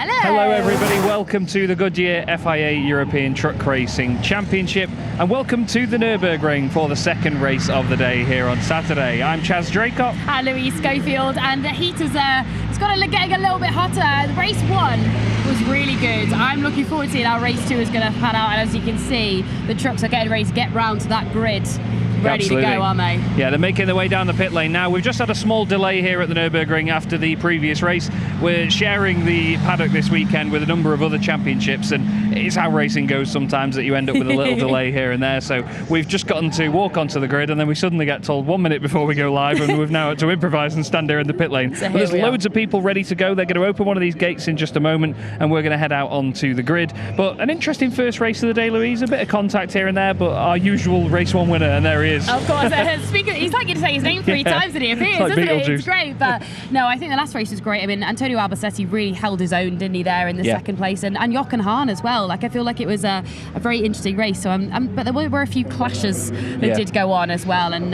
Hello. Hello everybody, welcome to the Goodyear FIA European Truck Racing Championship and welcome to the Nürburgring for the second race of the day here on Saturday. I'm Chaz Draycott. Hi, Louise Schofield, and the heat is it's getting a little bit hotter. Race 1 was really good. I'm looking forward to seeing how race 2 is going to pan out, and as you can see, the trucks are getting ready to get round to that grid. Ready Absolutely. to go, aren't they? Yeah, they're making their way down the pit lane now. We've just had a small delay here at the Nürburgring after the previous race. We're sharing the paddock this weekend with a number of other championships, and it is how racing goes sometimes that you end up with a little delay here and there. So we've just gotten to walk onto the grid, and then we suddenly get told 1 minute before we go live, and we've now had to improvise and stand here in the pit lane. So but there's loads of people ready to go. They're going to open one of these gates in just a moment, and we're going to head out onto the grid. But an interesting first race of the day, Louise. A bit of contact here and there, but our usual race 1 winner, and there he is. Of course. Speaking, he's like you to say his name 3 times and he appears, like isn't it? Beetlejuice. It's great. But no, I think the last race was great. I mean, Antonio Albacete really held his own, didn't he, there in the second place, and Jochen Hahn as well. Like, I feel like it was a very interesting race. So, but there were a few clashes that did go on as well. And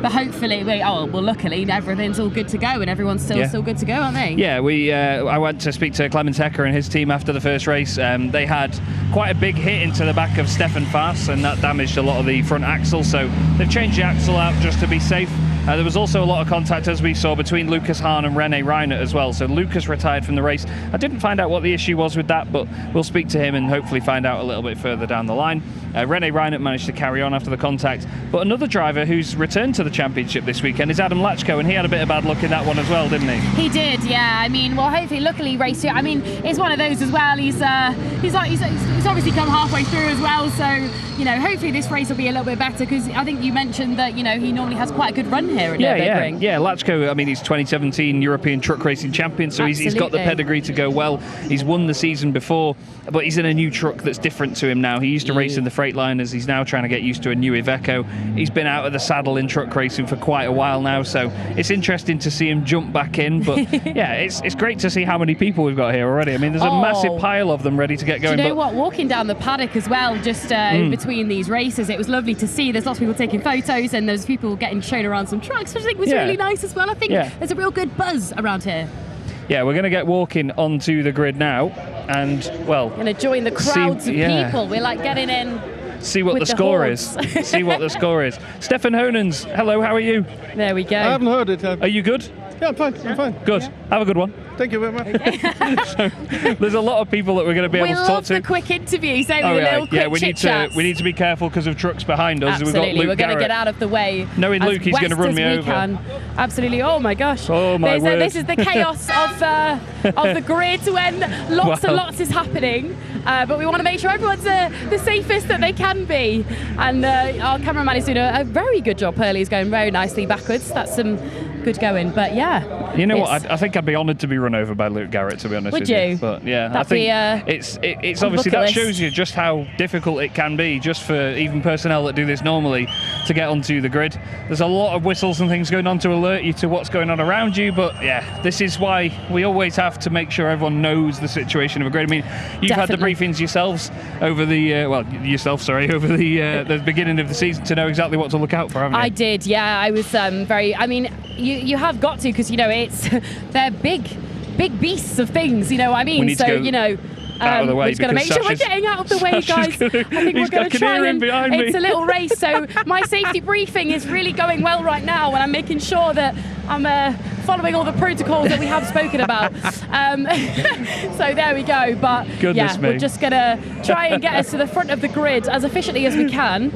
but hopefully, luckily everything's all good to go, and everyone's still good to go, aren't they? Yeah, I went to speak to Clemens Hecker and his team after the first race. They had quite a big hit into the back of Stefan Faas, and that damaged a lot of the front axle. So they've changed the axle out just to be safe. There was also a lot of contact, as we saw, between Lucas Hahn and René Reinert as well. So Lucas retired from the race. I didn't find out what the issue was with that, but we'll speak to him and hopefully find out a little bit further down the line. René Reinert managed to carry on after the contact. But another driver who's returned to the championship this weekend is Adam Lachko, and he had a bit of bad luck in that one as well, didn't he? He did, yeah. I mean, well, hopefully, luckily, race 2. I mean, it's one of those as well. He's obviously come halfway through as well. So, you know, hopefully this race will be a little bit better, because I think you mentioned that, you know, he normally has quite a good run here at Nürburgring. Yeah, Lachko, I mean, he's 2017 European Truck Racing Champion, so he's got the pedigree to go well. He's won the season before, but he's in a new truck that's different to him now. He used to race in the Freightliners. He's now trying to get used to a new Iveco. He's been out of the saddle in truck racing for quite a while now, so it's interesting to see him jump back in. But yeah, it's great to see how many people we've got here already. I mean, there's a massive pile of them ready to get going. Do you know what? Walking down the paddock as well, just in between these races, it was lovely to see. There's lots of people taking photos, and there's people getting shown around some trucks, which I think was really nice as well. I think there's a real good buzz around here. Yeah, we're going to get walking onto the grid now, and well, going to join the crowds of people. We're like getting in. See what the score is. See what the score is. Stefan Honens, hello, how are you? There we go. I haven't heard it. Are you good? Yeah, I'm fine. I'm fine. Good. Have a good one. Thank you very much. So, there's a lot of people that we're going to be able to talk to. We love the quick interviews, don't we? The little quick chit-chats. We need to be careful because of trucks behind us. Absolutely, we're going to get out of the way. Knowing Luke, he's going to run me over. Absolutely. Oh my gosh. Oh my word. This is the chaos of the grid when lots and lots is happening. But we want to make sure everyone's the safest that they can be. And our cameraman is doing a very good job. Hurley's going very nicely backwards. That's some good going. But yeah. You know what? I think I'd be honoured to be run over by Luke Garrett, to be honest with you. Would you? But yeah, That'd I think it's obviously that shows you just how difficult it can be, just for even personnel that do this normally, to get onto the grid. There's a lot of whistles and things going on to alert you to what's going on around you. But yeah, this is why we always have to make sure everyone knows the situation of a grid. I mean, you've had the briefings yourselves over the over the beginning of the season to know exactly what to look out for, haven't you? I did, yeah. I was very. I mean, you have got to, because you know they're big beasts of things. You know what I mean? We need to go out of the way. We're just going to make sure we're getting out of the way, guys. I think we're going to try and it's a little race. So my safety briefing is really going well right now, and I'm making sure that I'm following all the protocols that we have spoken about. So there we go. But Goodness me. We're just going to try and get us to the front of the grid as efficiently as we can.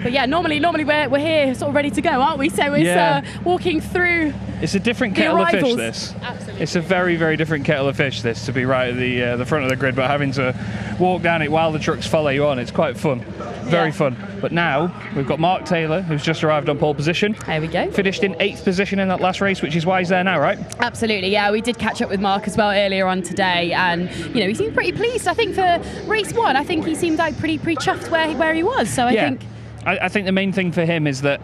But yeah, normally we're here sort of ready to go, aren't we? So it's walking through. It's a different kettle of fish, this. Absolutely. It's a very, very different kettle of fish, this, to be right at the front of the grid, but having to walk down it while the trucks follow you on, it's quite fun. Very fun. But now we've got Mark Taylor, who's just arrived on pole position. There we go. Finished in 8th position in that last race, which is why he's there now, right? Absolutely, yeah. We did catch up with Mark as well earlier on today, and you know, he seemed pretty pleased. I think for race 1, I think he seemed like pretty chuffed where he was. So I think the main thing for him is that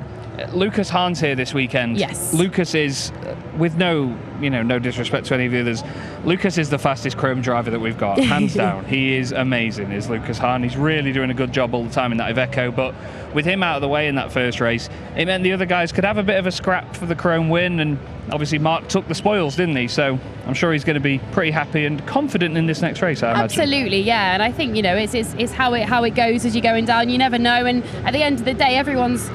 Lucas Hahn's here this weekend. Yes. Lucas is, with no disrespect to any of the others, Lucas is the fastest chrome driver that we've got, hands down. He is amazing, is Lucas Hahn. He's really doing a good job all the time in that Iveco, but with him out of the way in that first race, it meant the other guys could have a bit of a scrap for the chrome win, and obviously Mark took the spoils, didn't he? So I'm sure he's going to be pretty happy and confident in this next race, I imagine. Absolutely, yeah. And I think, it's how it goes as you're going down. You never know. And at the end of the day, everyone's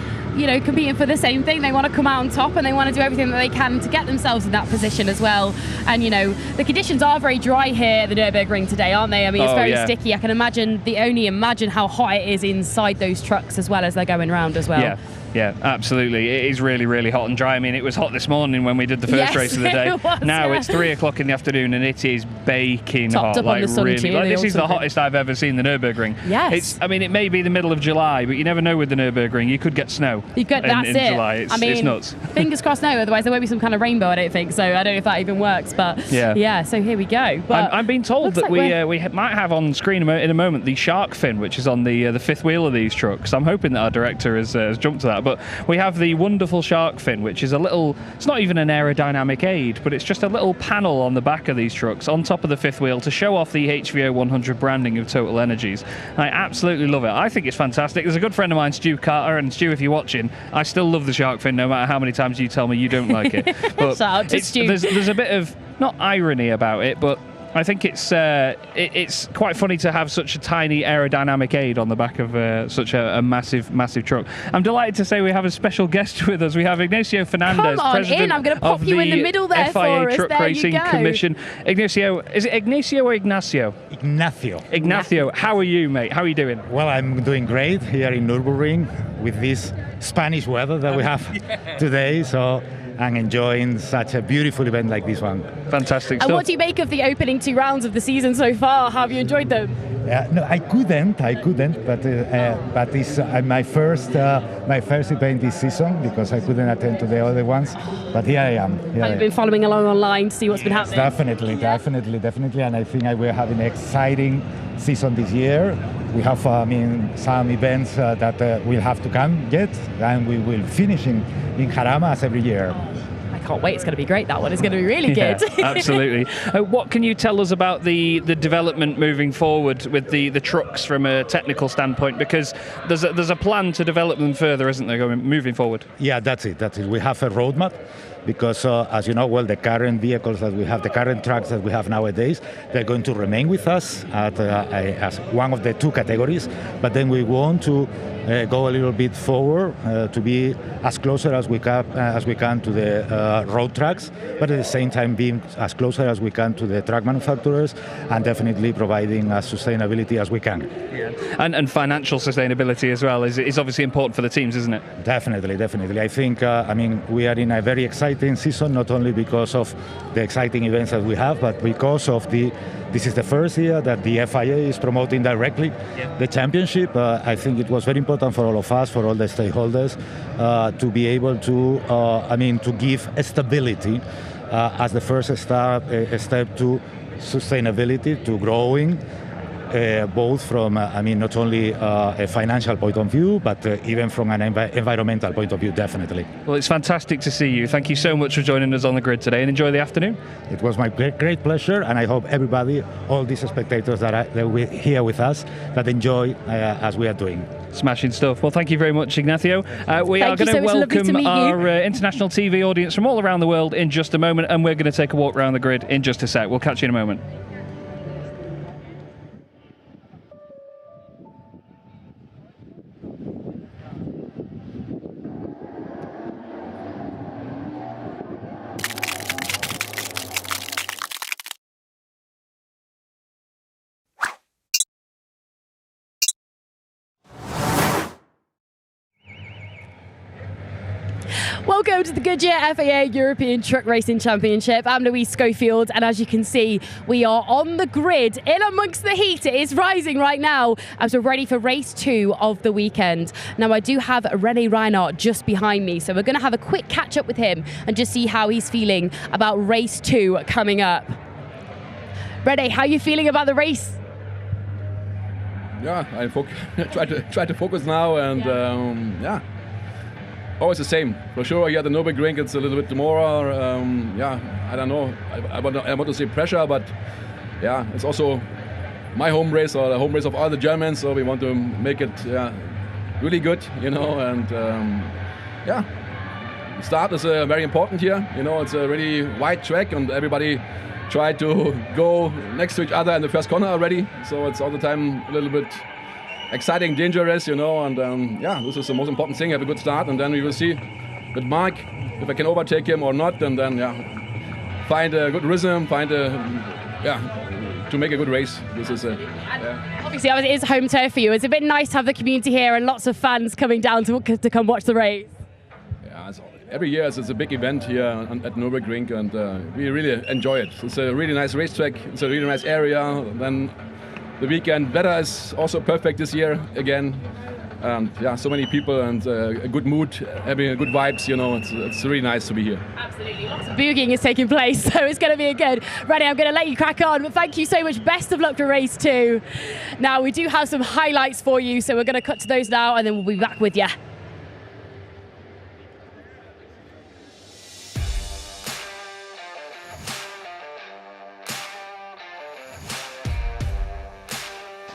competing for the same thing. They want to come out on top, and they want to do everything that they can to get themselves in that position as well. And the conditions are very dry here at the Nürburgring today, aren't they? I mean, it's very sticky. I can only imagine how hot it is inside those trucks as well as they're going around as well. Yeah, absolutely. It is really, really hot and dry. I mean, it was hot this morning when we did the first race of the day. Now it's 3 o'clock in the afternoon and it is baking hot. Up on the sun really. This is the hottest I've ever seen the Nürburgring. Yes. It may be the middle of July, but you never know with the Nürburgring. You could get snow. In July. It's nuts. Fingers crossed no, otherwise there won't be some kind of rainbow, I don't think. So I don't know if that even works, but so here we go. But I'm being told that we might have on screen in a moment the shark fin, which is on the fifth wheel of these trucks. I'm hoping that our director has jumped to that. But we have the wonderful shark fin, which is it's not even an aerodynamic aid, but it's just a little panel on the back of these trucks on top of the fifth wheel to show off the HVO 100 branding of Total Energies. I absolutely love it. I think it's fantastic. There's a good friend of mine, Stu Carter, and Stu, if you're watching, I still love the shark fin no matter how many times you tell me you don't like it. But shout out to Stu. There's a bit of, not irony about it, but I think it's quite funny to have such a tiny aerodynamic aid on the back of such a massive truck. I'm delighted to say we have a special guest with us. We have Ignacio Fernandez, president I'm going to pop you in the middle there FIA for us. Truck Racing Commission. Ignacio, is it Ignacio or Ignacio? Ignacio. How are you, mate? How are you doing? Well, I'm doing great here in Nürburgring with this Spanish weather that we have today. So I'm enjoying such a beautiful event like this one. Fantastic stuff. And what do you make of the opening 2 rounds of the season so far? How have you enjoyed them? No, I couldn't, but it's my first event this season because I couldn't attend to the other ones. But here I am. Have you been following along online to see what's been happening? Definitely, and I think we're having an exciting season this year. We have, some events that will have to come yet, and we will finish in Jarama as every year. I can't wait. It's going to be great. That one is going to be really good. Absolutely. What can you tell us about the development moving forward with the trucks from a technical standpoint? Because there's a plan to develop them further, isn't there, moving forward? Yeah, that's it. We have a roadmap. Because, as you know, the current vehicles that we have, the current trucks that we have nowadays, they're going to remain with us as one of the 2 categories. But then we want to go a little bit forward to be as closer as we can to the road trucks, but at the same time being as closer as we can to the truck manufacturers, and definitely providing as sustainability as we can. Yeah. And financial sustainability as well is obviously important for the teams, isn't it? Definitely. I think we are in a very exciting season, not only because of the exciting events that we have, but because of this is the first year that the FIA is promoting directly the championship. I think it was very important for all of us, for all the stakeholders, to be able to give stability as the first step to sustainability, to growing, both from, not only a financial point of view, but even from an environmental point of view, definitely. Well, it's fantastic to see you. Thank you so much for joining us on the grid today, and enjoy the afternoon. It was my great pleasure, and I hope everybody, all these spectators that are here with us, that enjoy as we are doing. Smashing stuff. Well, thank you very much, Ignacio. We are going to welcome our international TV audience from all around the world in just a moment, and we're going to take a walk around the grid in just a sec. We'll catch you in a moment. Welcome to the Goodyear FIA European Truck Racing Championship. I'm Louise Schofield, and as you can see, we are on the grid in amongst the heat. It is rising right now as we're ready for race 2 of the weekend. Now, I do have René Reinhardt just behind me, so we're going to have a quick catch up with him and just see how he's feeling about race 2 coming up. René, how are you feeling about the race? Yeah, I try to focus now, and always the same. For sure, the Nürburgring, it's a little bit more, I don't know. I want to say pressure, but it's also my home race or the home race of all the Germans, so we want to make it really good, and start is very important here. You know, it's a really wide track, and everybody tried to go next to each other in the first corner already. So it's all the time a little bit exciting, dangerous, you know. And yeah, this is the most important thing. Have a good start, and then we will see with Mark if I can overtake him or not, and then find a good rhythm, to make a good race. This is obviously it is home turf for you. It's a bit nice to have the community here and lots of fans coming down to come watch the race. Yeah, every year it's a big event here at Nürburgring, and we really enjoy it. It's a really nice racetrack. It's a really nice area. Then the weekend weather is also perfect this year again. And so many people and a good mood, having a good vibes, you know, it's really nice to be here. Absolutely, lots of boogieing is taking place, so it's going to be a good. Ready, I'm going to let you crack on, but thank you so much. Best of luck for race 2. Now, we do have some highlights for you, so we're going to cut to those now, and then we'll be back with you.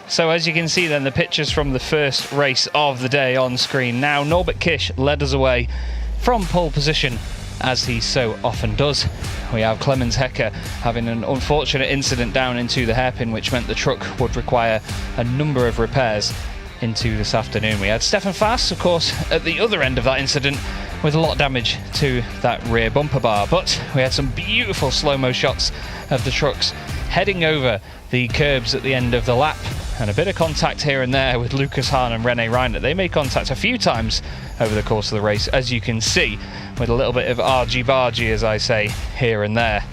So as you can see then, the pictures from the first race of the day on screen now. Norbert Kish led us away from pole position, as he so often does. We have Clemens Hecker having an unfortunate incident down into the hairpin, which meant the truck would require a number of repairs into this afternoon. We had Stefan Faas, of course, at the other end of that incident with a lot of damage to that rear bumper bar. But we had some beautiful slow-mo shots of the trucks heading over the curbs at the end of the lap, and a bit of contact here and there with Lucas Hahn and René Reiner. They made contact a few times over the course of the race, as you can see, with a little bit of argy-bargy, as I say, here and there.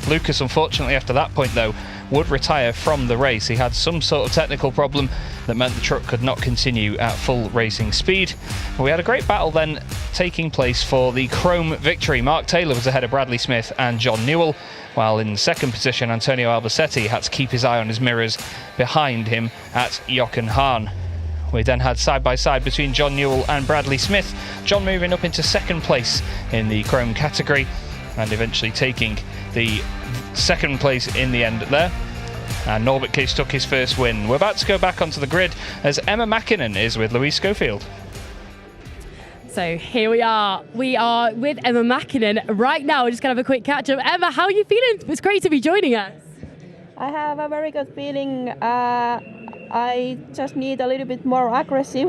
Lucas, unfortunately, after that point, though, would retire from the race. He had some sort of technical problem that meant the truck could not continue at full racing speed. But we had a great battle then taking place for the chrome victory. Mark Taylor was ahead of Bradley Smith and John Newell, while in second position Antonio Albacete had to keep his eye on his mirrors behind him at Jochen Hahn. We then had side-by-side between John Newell and Bradley Smith, John moving up into second place in the chrome category and eventually taking the second place in the end there. And Norbert Kish took his first win. We're about to go back onto the grid as Emma Mäkinen is with Louise Schofield. So here we are. We are with Emma Mäkinen right now. We're just going to have a quick catch up. Emma, how are you feeling? It's great to be joining us. I have a very good feeling. I just need a little bit more aggressive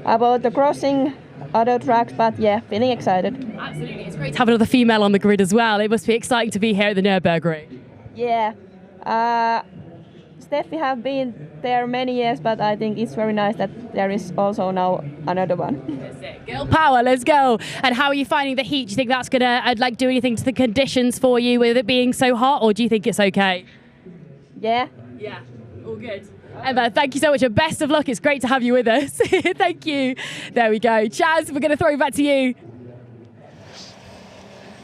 about the crossing other tracks, but yeah, feeling excited. Absolutely. It's great to have another female on the grid as well. It must be exciting to be here at the Nürburgring. Yeah. Steffi have been there many years, but I think it's very nice that there is also now another one. That's it. Girl power, let's go. And how are you finding the heat? Do you think that's going to do anything to the conditions for you with it being so hot, or do you think it's okay? Yeah. Yeah, all good. Emma, thank you so much and best of luck. It's great to have you with us. Thank you. There we go. Chaz, we're going to throw it back to you.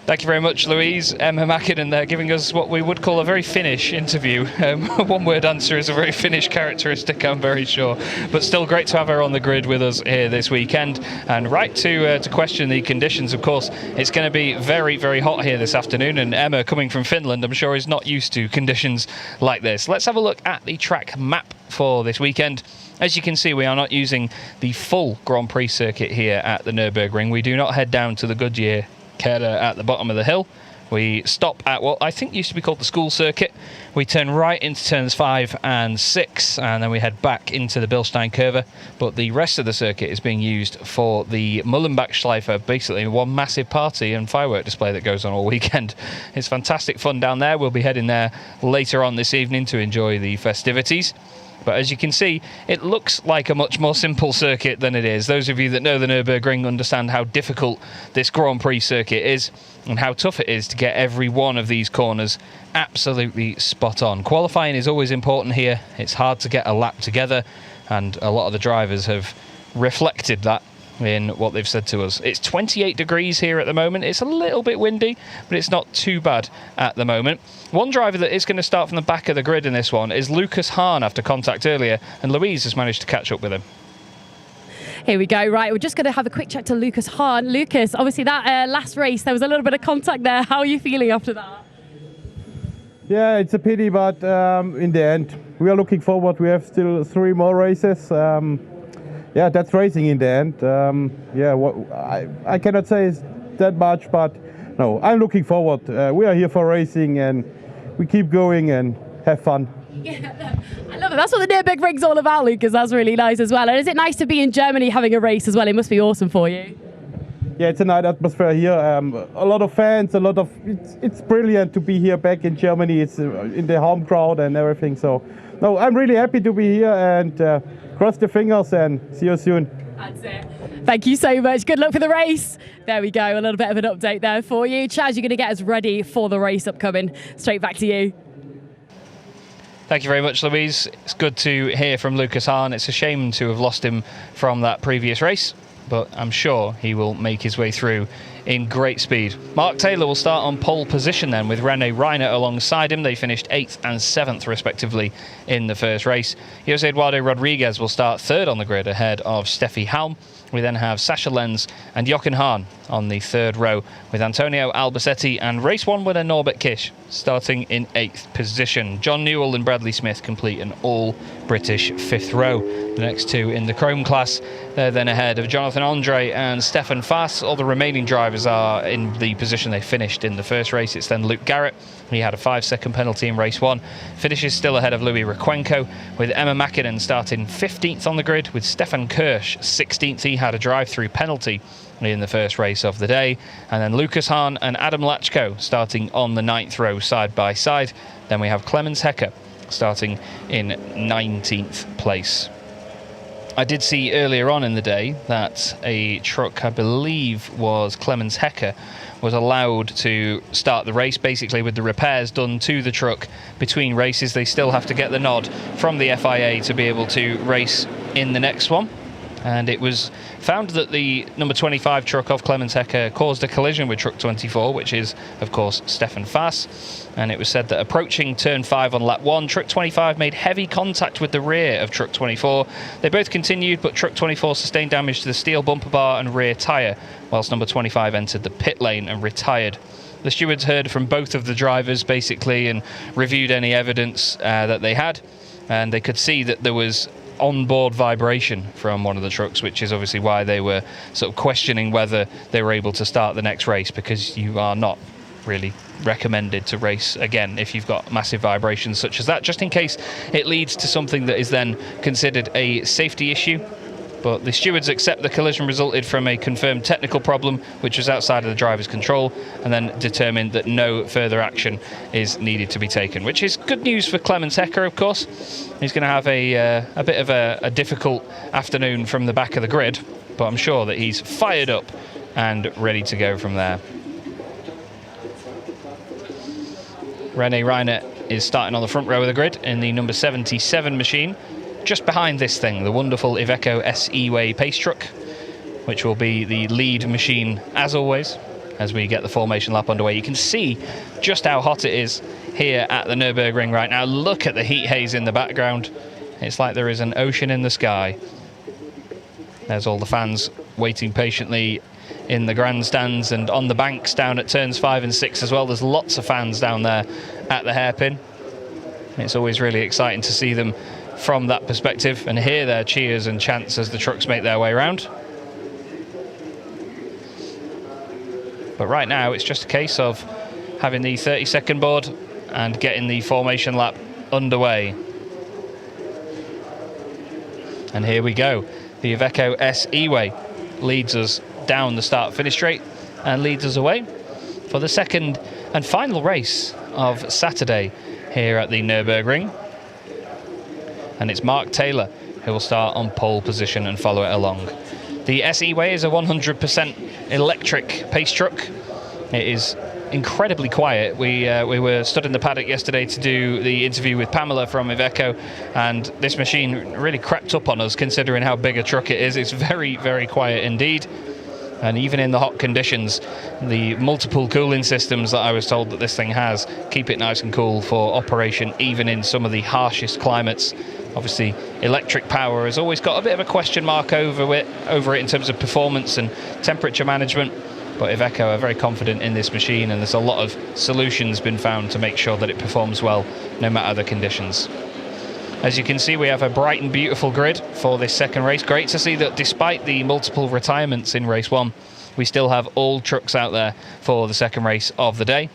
Thank you very much, Louise. Emma Mäkinen there giving us what we would call a very Finnish interview. One-word answer is a very Finnish characteristic, I'm very sure. But still great to have her on the grid with us here this weekend. And right to question the conditions, of course, it's going to be very, very hot here this afternoon. And Emma, coming from Finland, I'm sure is not used to conditions like this. Let's have a look at the track map for this weekend. As you can see, we are not using the full Grand Prix circuit here at the Nürburgring. We do not head down to the Goodyear at the bottom of the hill. We stop at what I think used to be called the school circuit. We turn right into turns 5 and 6, and then we head back into the Bilstein Curve. But the rest of the circuit is being used for the Mullenbach-Schleife, basically one massive party and firework display that goes on all weekend. It's fantastic fun down there. We'll be heading there later on this evening to enjoy the festivities. But as you can see, it looks like a much more simple circuit than it is. Those of you that know the Nürburgring understand how difficult this Grand Prix circuit is and how tough it is to get every one of these corners absolutely spot on. Qualifying is always important here. It's hard to get a lap together, and a lot of the drivers have reflected that in what they've said to us. It's 28 degrees here at the moment. It's a little bit windy, but it's not too bad at the moment. One driver that is going to start from the back of the grid in this one is Lucas Hahn after contact earlier, and Louise has managed to catch up with him. Here we go. Right, we're just going to have a quick chat to Lucas Hahn. Lucas, obviously that last race, there was a little bit of contact there. How are you feeling after that? Yeah, it's a pity, but in the end, we are looking forward. We have still 3 more races. Yeah, that's racing in the end. Yeah, what I cannot say is that much, but no, I'm looking forward. We are here for racing, and we keep going and have fun. Yeah, I love it. That's what the Nürburgring's all about, Lucas. That's really nice as well. And is it nice to be in Germany having a race as well? It must be awesome for you. Yeah, it's a nice atmosphere here. A lot of fans, it's brilliant to be here back in Germany. It's in the home crowd and everything. So, no, I'm really happy to be here, and cross the fingers and see you soon. That's it. Thank you so much. Good luck for the race. There we go. A little bit of an update there for you. Chaz, you're going to get us ready for the race upcoming. Straight back to you. Thank you very much, Louise. It's good to hear from Lucas Hahn. It's a shame to have lost him from that previous race, but I'm sure he will make his way through in great speed. Mark Taylor will start on pole position then, with René Reiner alongside him. They finished 8th and 7th respectively in the first race. Jose Eduardo Rodriguez will start 3rd on the grid ahead of Steffi Halm. We then have Sascha Lenz and Jochen Hahn on the 3rd row, with Antonio Albacete and race 1 winner Norbert Kish starting in 8th position. John Newell and Bradley Smith complete an all-British 5th row. The next two in the Chrome class, they're then ahead of Jonathan Andre and Stefan Fass. All the remaining drivers are in the position they finished in the first race. It's then Luke Garrett. He had a 5-second penalty in race 1. Finishes still ahead of Louis Requenco, with Emma Mäkinen starting 15th on the grid, with Stefan Kirsch 16th. He had a drive-through penalty in the first race of the day. And then Lucas Hahn and Adam Lachko starting on the 9th row side by side. Then we have Clemens Hecker starting in 19th place. I did see earlier on in the day that a truck, I believe was Clemens Hecker, was allowed to start the race, basically with the repairs done to the truck between races. They still have to get the nod from the FIA to be able to race in the next one. And it was found that the number 25 truck of Clemens Hecker caused a collision with truck 24, which is, of course, Stefan Fass. And it was said that approaching turn 5 on lap 1, truck 25 made heavy contact with the rear of truck 24. They both continued, but truck 24 sustained damage to the steel bumper bar and rear tyre, whilst number 25 entered the pit lane and retired. The stewards heard from both of the drivers, basically, and reviewed any evidence that they had. And they could see that there was onboard vibration from one of the trucks, which is obviously why they were sort of questioning whether they were able to start the next race, because you are not really recommended to race again if you've got massive vibrations such as that, just in case it leads to something that is then considered a safety issue. But the stewards accept the collision resulted from a confirmed technical problem which was outside of the driver's control, and then determined that no further action is needed to be taken, which is good news for Clemens Hecker, of course. He's going to have a bit of a difficult afternoon from the back of the grid, but I'm sure that he's fired up and ready to go from there. René Reiner is starting on the front row of the grid in the number 77 machine. Just behind this thing, the wonderful Iveco SE-Way pace truck, which will be the lead machine as always as we get the formation lap underway. You can see just how hot it is here at the Nürburgring right now. Look at the heat haze in the background. It's like there is an ocean in the sky. There's all the fans waiting patiently in the grandstands and on the banks down at turns 5 and 6 as well. There's lots of fans down there at the hairpin. It's always really exciting to see them from that perspective and hear their cheers and chants as the trucks make their way around. But right now it's just a case of having the 30-second board and getting the formation lap underway. And here we go. The Iveco SE-Way leads us down the start-finish straight and leads us away for the second and final race of Saturday here at the Nürburgring. And it's Mark Taylor who will start on pole position and follow it along. The SE-Way is a 100% electric pace truck. It is incredibly quiet. We were stood in the paddock yesterday to do the interview with Pamela from Iveco, and this machine really crept up on us considering how big a truck it is. It's very, very quiet indeed. And even in the hot conditions, the multiple cooling systems that I was told that this thing has keep it nice and cool for operation, even in some of the harshest climates. Obviously, electric power has always got a bit of a question mark over it in terms of performance and temperature management. But Iveco are very confident in this machine, and there's a lot of solutions been found to make sure that it performs well, no matter the conditions. As you can see, we have a bright and beautiful grid for this second race. Great to see that despite the multiple retirements in race 1, we still have all trucks out there for the second race of the day.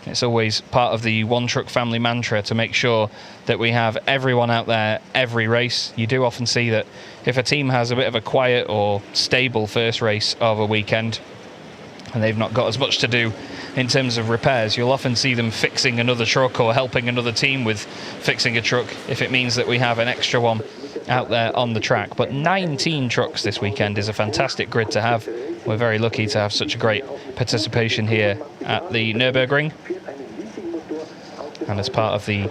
It's always part of the One Truck Family mantra to make sure that we have everyone out there every race. You do often see that if a team has a bit of a quiet or stable first race of a weekend and they've not got as much to do in terms of repairs, you'll often see them fixing another truck or helping another team with fixing a truck if it means that we have an extra one out there on the track. But 19 trucks this weekend is a fantastic grid to have. We're very lucky to have such a great participation here at the Nürburgring. And as part of the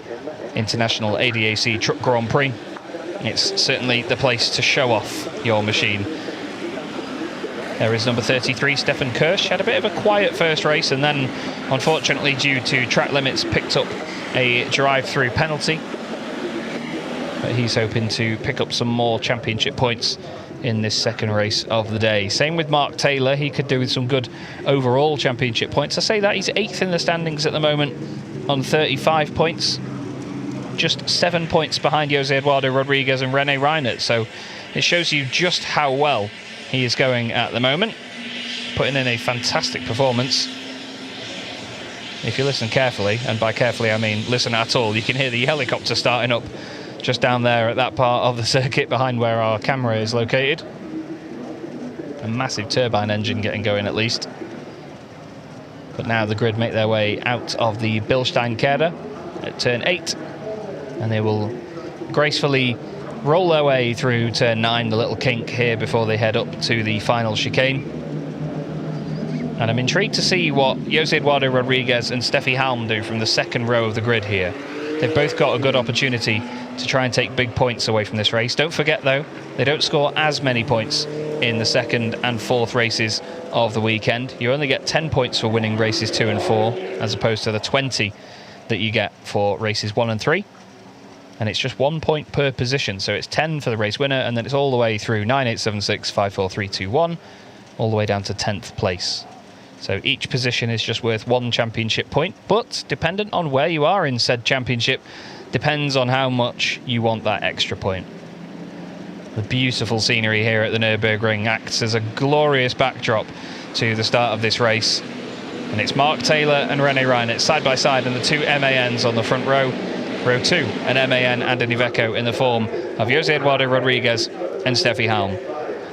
International ADAC Truck Grand Prix, it's certainly the place to show off your machine. There is number 33, Stefan Kirsch. Had a bit of a quiet first race and then, unfortunately, due to track limits, picked up a drive-through penalty. But he's hoping to pick up some more championship points in this second race of the day. Same with Mark Taylor. He could do with some good overall championship points. I say that he's 8th in the standings at the moment on 35 points. Just 7 points behind Jose Eduardo Rodriguez and Rene Reinert. So it shows you just how well he is going at the moment. Putting in a fantastic performance. If you listen carefully, and by carefully I mean listen at all, you can hear the helicopter starting up just down there at that part of the circuit behind where our camera is located. A massive turbine engine getting going at least. But now the grid make their way out of the Bilstein-Kehre at turn 8. And they will gracefully roll their way through turn 9, the little kink here before they head up to the final chicane. And I'm intrigued to see what Jose Eduardo Rodriguez and Steffi Halm do from the second row of the grid here. They've both got a good opportunity to try and take big points away from this race. Don't forget, though, they don't score as many points in the second and fourth races of the weekend. You only get 10 points for winning races 2 and 4, as opposed to the 20 that you get for races 1 and 3. And it's just 1 point per position. So it's 10 for the race winner, and then it's all the way through 9, 8, 7, 6, 5, 4, 3, 2, 1, all the way down to 10th place. So each position is just worth 1 championship point, but dependent on where you are in said championship, depends on how much you want that extra point. The beautiful scenery here at the Nürburgring acts as a glorious backdrop to the start of this race. And it's Mark Taylor and Rene Reinert side by side, and the 2 MANs on the front row. Row 2, an MAN and an Iveco in the form of Jose Eduardo Rodriguez and Steffi Halm.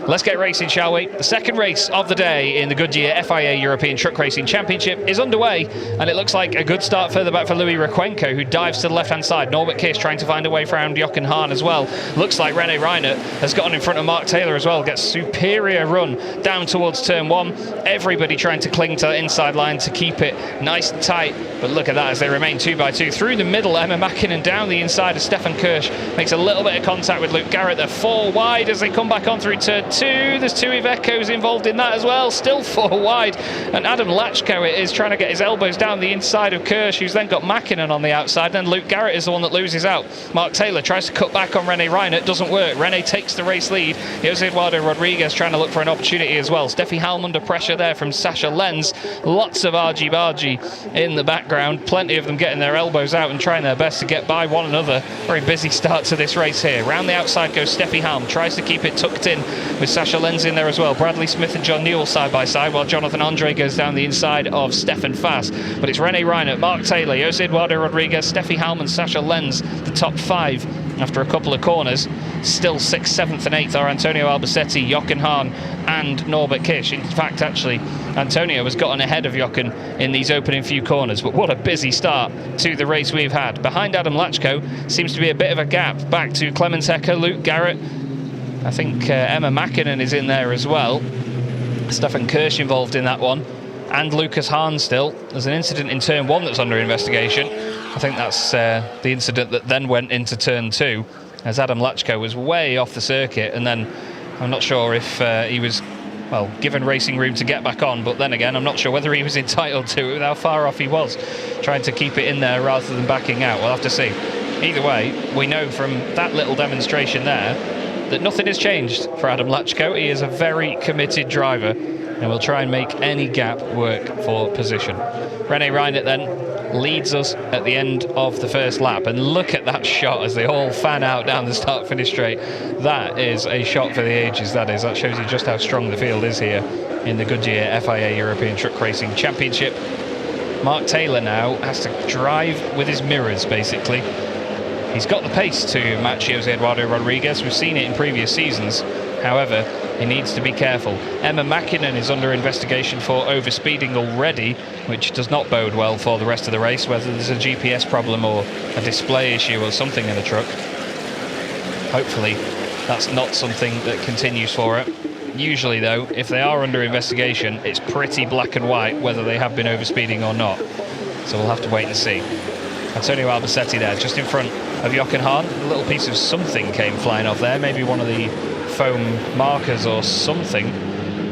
Let's get racing, shall we? The second race of the day in the Goodyear FIA European Truck Racing Championship is underway, and it looks like a good start further back for Louis Requenco, who dives to the left-hand side. Norbert Kiss trying to find a way around Jochen Hahn as well. Looks like Rene Reinert has gotten in front of Mark Taylor as well. Gets superior run down towards turn 1. Everybody trying to cling to the inside line to keep it nice and tight. But look at that as they remain 2 by 2. Through the middle, Emma Mäkinen down the inside of Stefan Kirsch. Makes a little bit of contact with Luke Garrett. They're 4 wide as they come back on through turn 2. There's 2 Ivecos involved in that as well. Still 4 wide. And Adam Lachko is trying to get his elbows down the inside of Kirsch, who's then got Mäkinen on the outside. Then Luke Garrett is the one that loses out. Mark Taylor tries to cut back on Rene Reinert. Doesn't work. Rene takes the race lead. Jose Eduardo Rodriguez trying to look for an opportunity as well. Steffi Halm under pressure there from Sasha Lenz. Lots of argy-bargy in the background. Plenty of them getting their elbows out and trying their best to get by one another. Very busy start to this race here. Round the outside goes Steffi Halm. Tries to keep it tucked in with Sasha Lenz in there as well. Bradley Smith and John Newell side by side, while Jonathan Andre goes down the inside of Stefan Fass. But it's Rene Reinert, Mark Taylor, Jose Eduardo Rodriguez, Steffi Halm and Sasha Lenz, the top 5 after a couple of corners. Still 6th, 7th and 8th are Antonio Albacete, Jochen Hahn and Norbert Kisch. In fact, actually, Antonio has gotten ahead of Jochen in these opening few corners. But what a busy start to the race we've had. Behind Adam Lachko seems to be a bit of a gap back to Clemens Hecker, Luke Garrett. I think Emma Mäkinen is in there as well. Stefan Kirsch involved in that one. And Lucas Hahn still. There's an incident in turn 1 that's under investigation. I think that's the incident that then went into turn 2, as Adam Lachko was way off the circuit, and then I'm not sure if he was, well, given racing room to get back on, but then again, I'm not sure whether he was entitled to it with how far off he was, trying to keep it in there rather than backing out. We'll have to see. Either way, we know from that little demonstration there that nothing has changed for Adam Lachko. He is a very committed driver and will try and make any gap work for position. Rene Reinert then leads us at the end of the first lap. And look at that shot as they all fan out down the start-finish straight. That is a shot for the ages, that is. That shows you just how strong the field is here in the Goodyear FIA European Truck Racing Championship. Mark Taylor now has to drive with his mirrors, basically. He's got the pace to match Jose Eduardo Rodriguez. We've seen it in previous seasons. However, he needs to be careful. Emma Mäkinen is under investigation for overspeeding already, which does not bode well for the rest of the race, whether there's a GPS problem or a display issue or something in the truck. Hopefully, that's not something that continues for her. Usually, though, if they are under investigation, it's pretty black and white whether they have been overspeeding or not. So we'll have to wait and see. Antonio Albacete there, just in front of Jochen Hahn. A little piece of something came flying off there, maybe one of the foam markers or something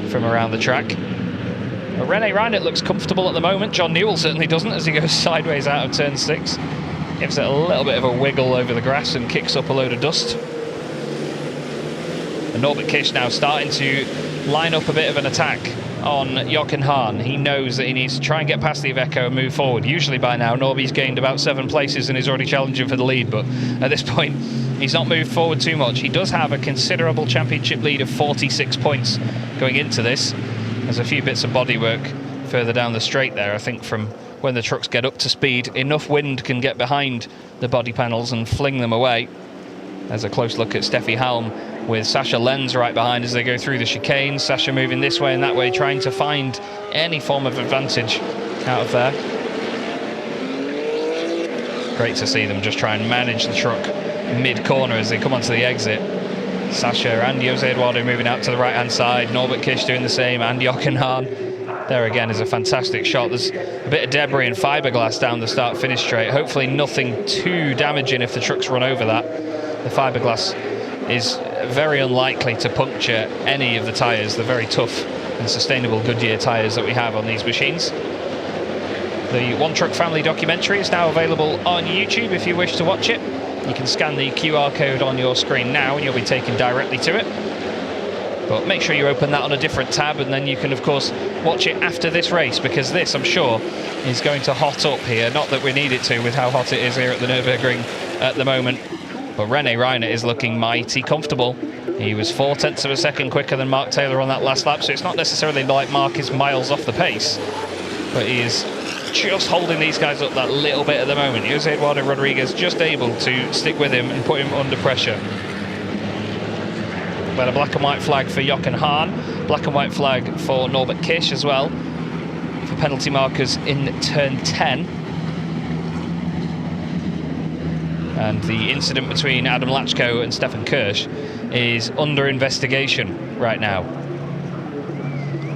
from around the track. But René Reinert looks comfortable at the moment. John Newell certainly doesn't as he goes sideways out of turn 6. Gives it a little bit of a wiggle over the grass and kicks up a load of dust. And Norbert Kish now starting to line up a bit of an attack on Jochen Hahn. He knows that he needs to try and get past the Iveco and move forward. Usually by now Norby's gained about 7 places and is already challenging for the lead, but at this point he's not moved forward too much. He does have a considerable championship lead of 46 points going into this. There's a few bits of bodywork further down the straight there. I think from when the trucks get up to speed, enough wind can get behind the body panels and fling them away. There's a close look at Steffi Halm with Sasha Lenz right behind as they go through the chicane. Sasha moving this way and that way, trying to find any form of advantage out of there. Great to see them just try and manage the truck mid-corner as they come onto the exit. Sasha and Jose Eduardo moving out to the right-hand side. Norbert Kish doing the same, and Jochen Hahn. There again is a fantastic shot. There's a bit of debris and fiberglass down the start-finish straight. Hopefully nothing too damaging if the trucks run over that. The fiberglass is very unlikely to puncture any of the tyres, the very tough and sustainable Goodyear tyres that we have on these machines. The One Truck Family documentary is now available on YouTube if you wish to watch it. You can scan the QR code on your screen now and you'll be taken directly to it. But make sure you open that on a different tab, and then you can of course watch it after this race, because this, I'm sure, is going to hot up here. Not that we need it to with how hot it is here at the Nürburgring at the moment. But René Reinert is looking mighty comfortable. He was 0.4 of a second quicker than Mark Taylor on that last lap, so it's not necessarily like Mark is miles off the pace, but he is just holding these guys up that little bit at the moment. Jose Eduardo Rodriguez just able to stick with him and put him under pressure. But a black and white flag for Jochen Hahn, black and white flag for Norbert Kish as well, for penalty markers in turn 10. And the incident between Adam Lachko and Stefan Kirsch is under investigation right now.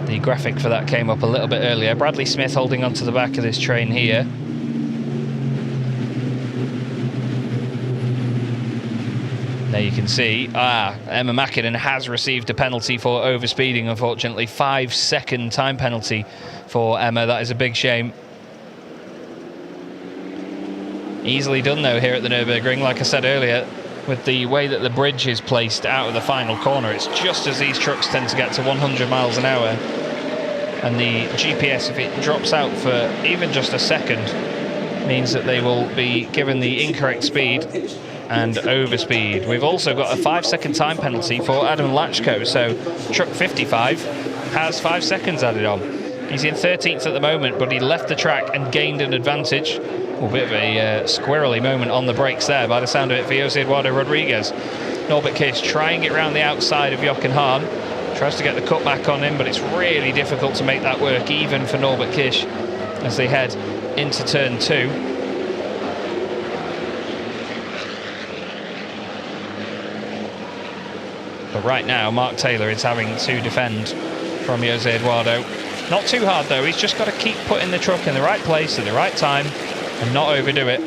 The graphic for that came up a little bit earlier. Bradley Smith holding onto the back of this train here. There you can see, Emma Mäkinen has received a penalty for overspeeding, unfortunately. 5-second time penalty for Emma. That is a big shame. Easily done though here at the Nürburgring, like I said earlier, with the way that the bridge is placed out of the final corner. It's just as these trucks tend to get to 100 miles an hour. And the GPS, if it drops out for even just a second, means that they will be given the incorrect speed and overspeed. We've also got a 5-second time penalty for Adam Lachko, so truck 55 has 5 seconds added on. He's in 13th at the moment, but he left the track and gained an advantage. A bit of a squirrely moment on the brakes there by the sound of it for Jose Eduardo Rodriguez. Norbert Kish trying it around the outside of Jochen Hahn. Tries to get the cut back on him, but it's really difficult to make that work even for Norbert Kish as they head into turn 2. But right now, Mark Taylor is having to defend from Jose Eduardo. Not too hard though, he's just got to keep putting the truck in the right place at the right time and not overdo it.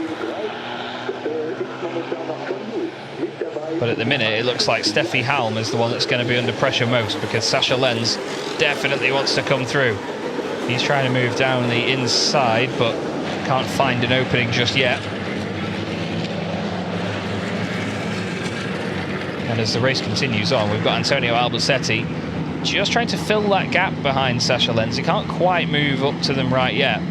But at the minute, it looks like Steffi Halm is the one that's going to be under pressure most, because Sasha Lenz definitely wants to come through. He's trying to move down the inside, but can't find an opening just yet. And as the race continues on, we've got Antonio Albacete just trying to fill that gap behind Sasha Lenz. He can't quite move up to them right yet.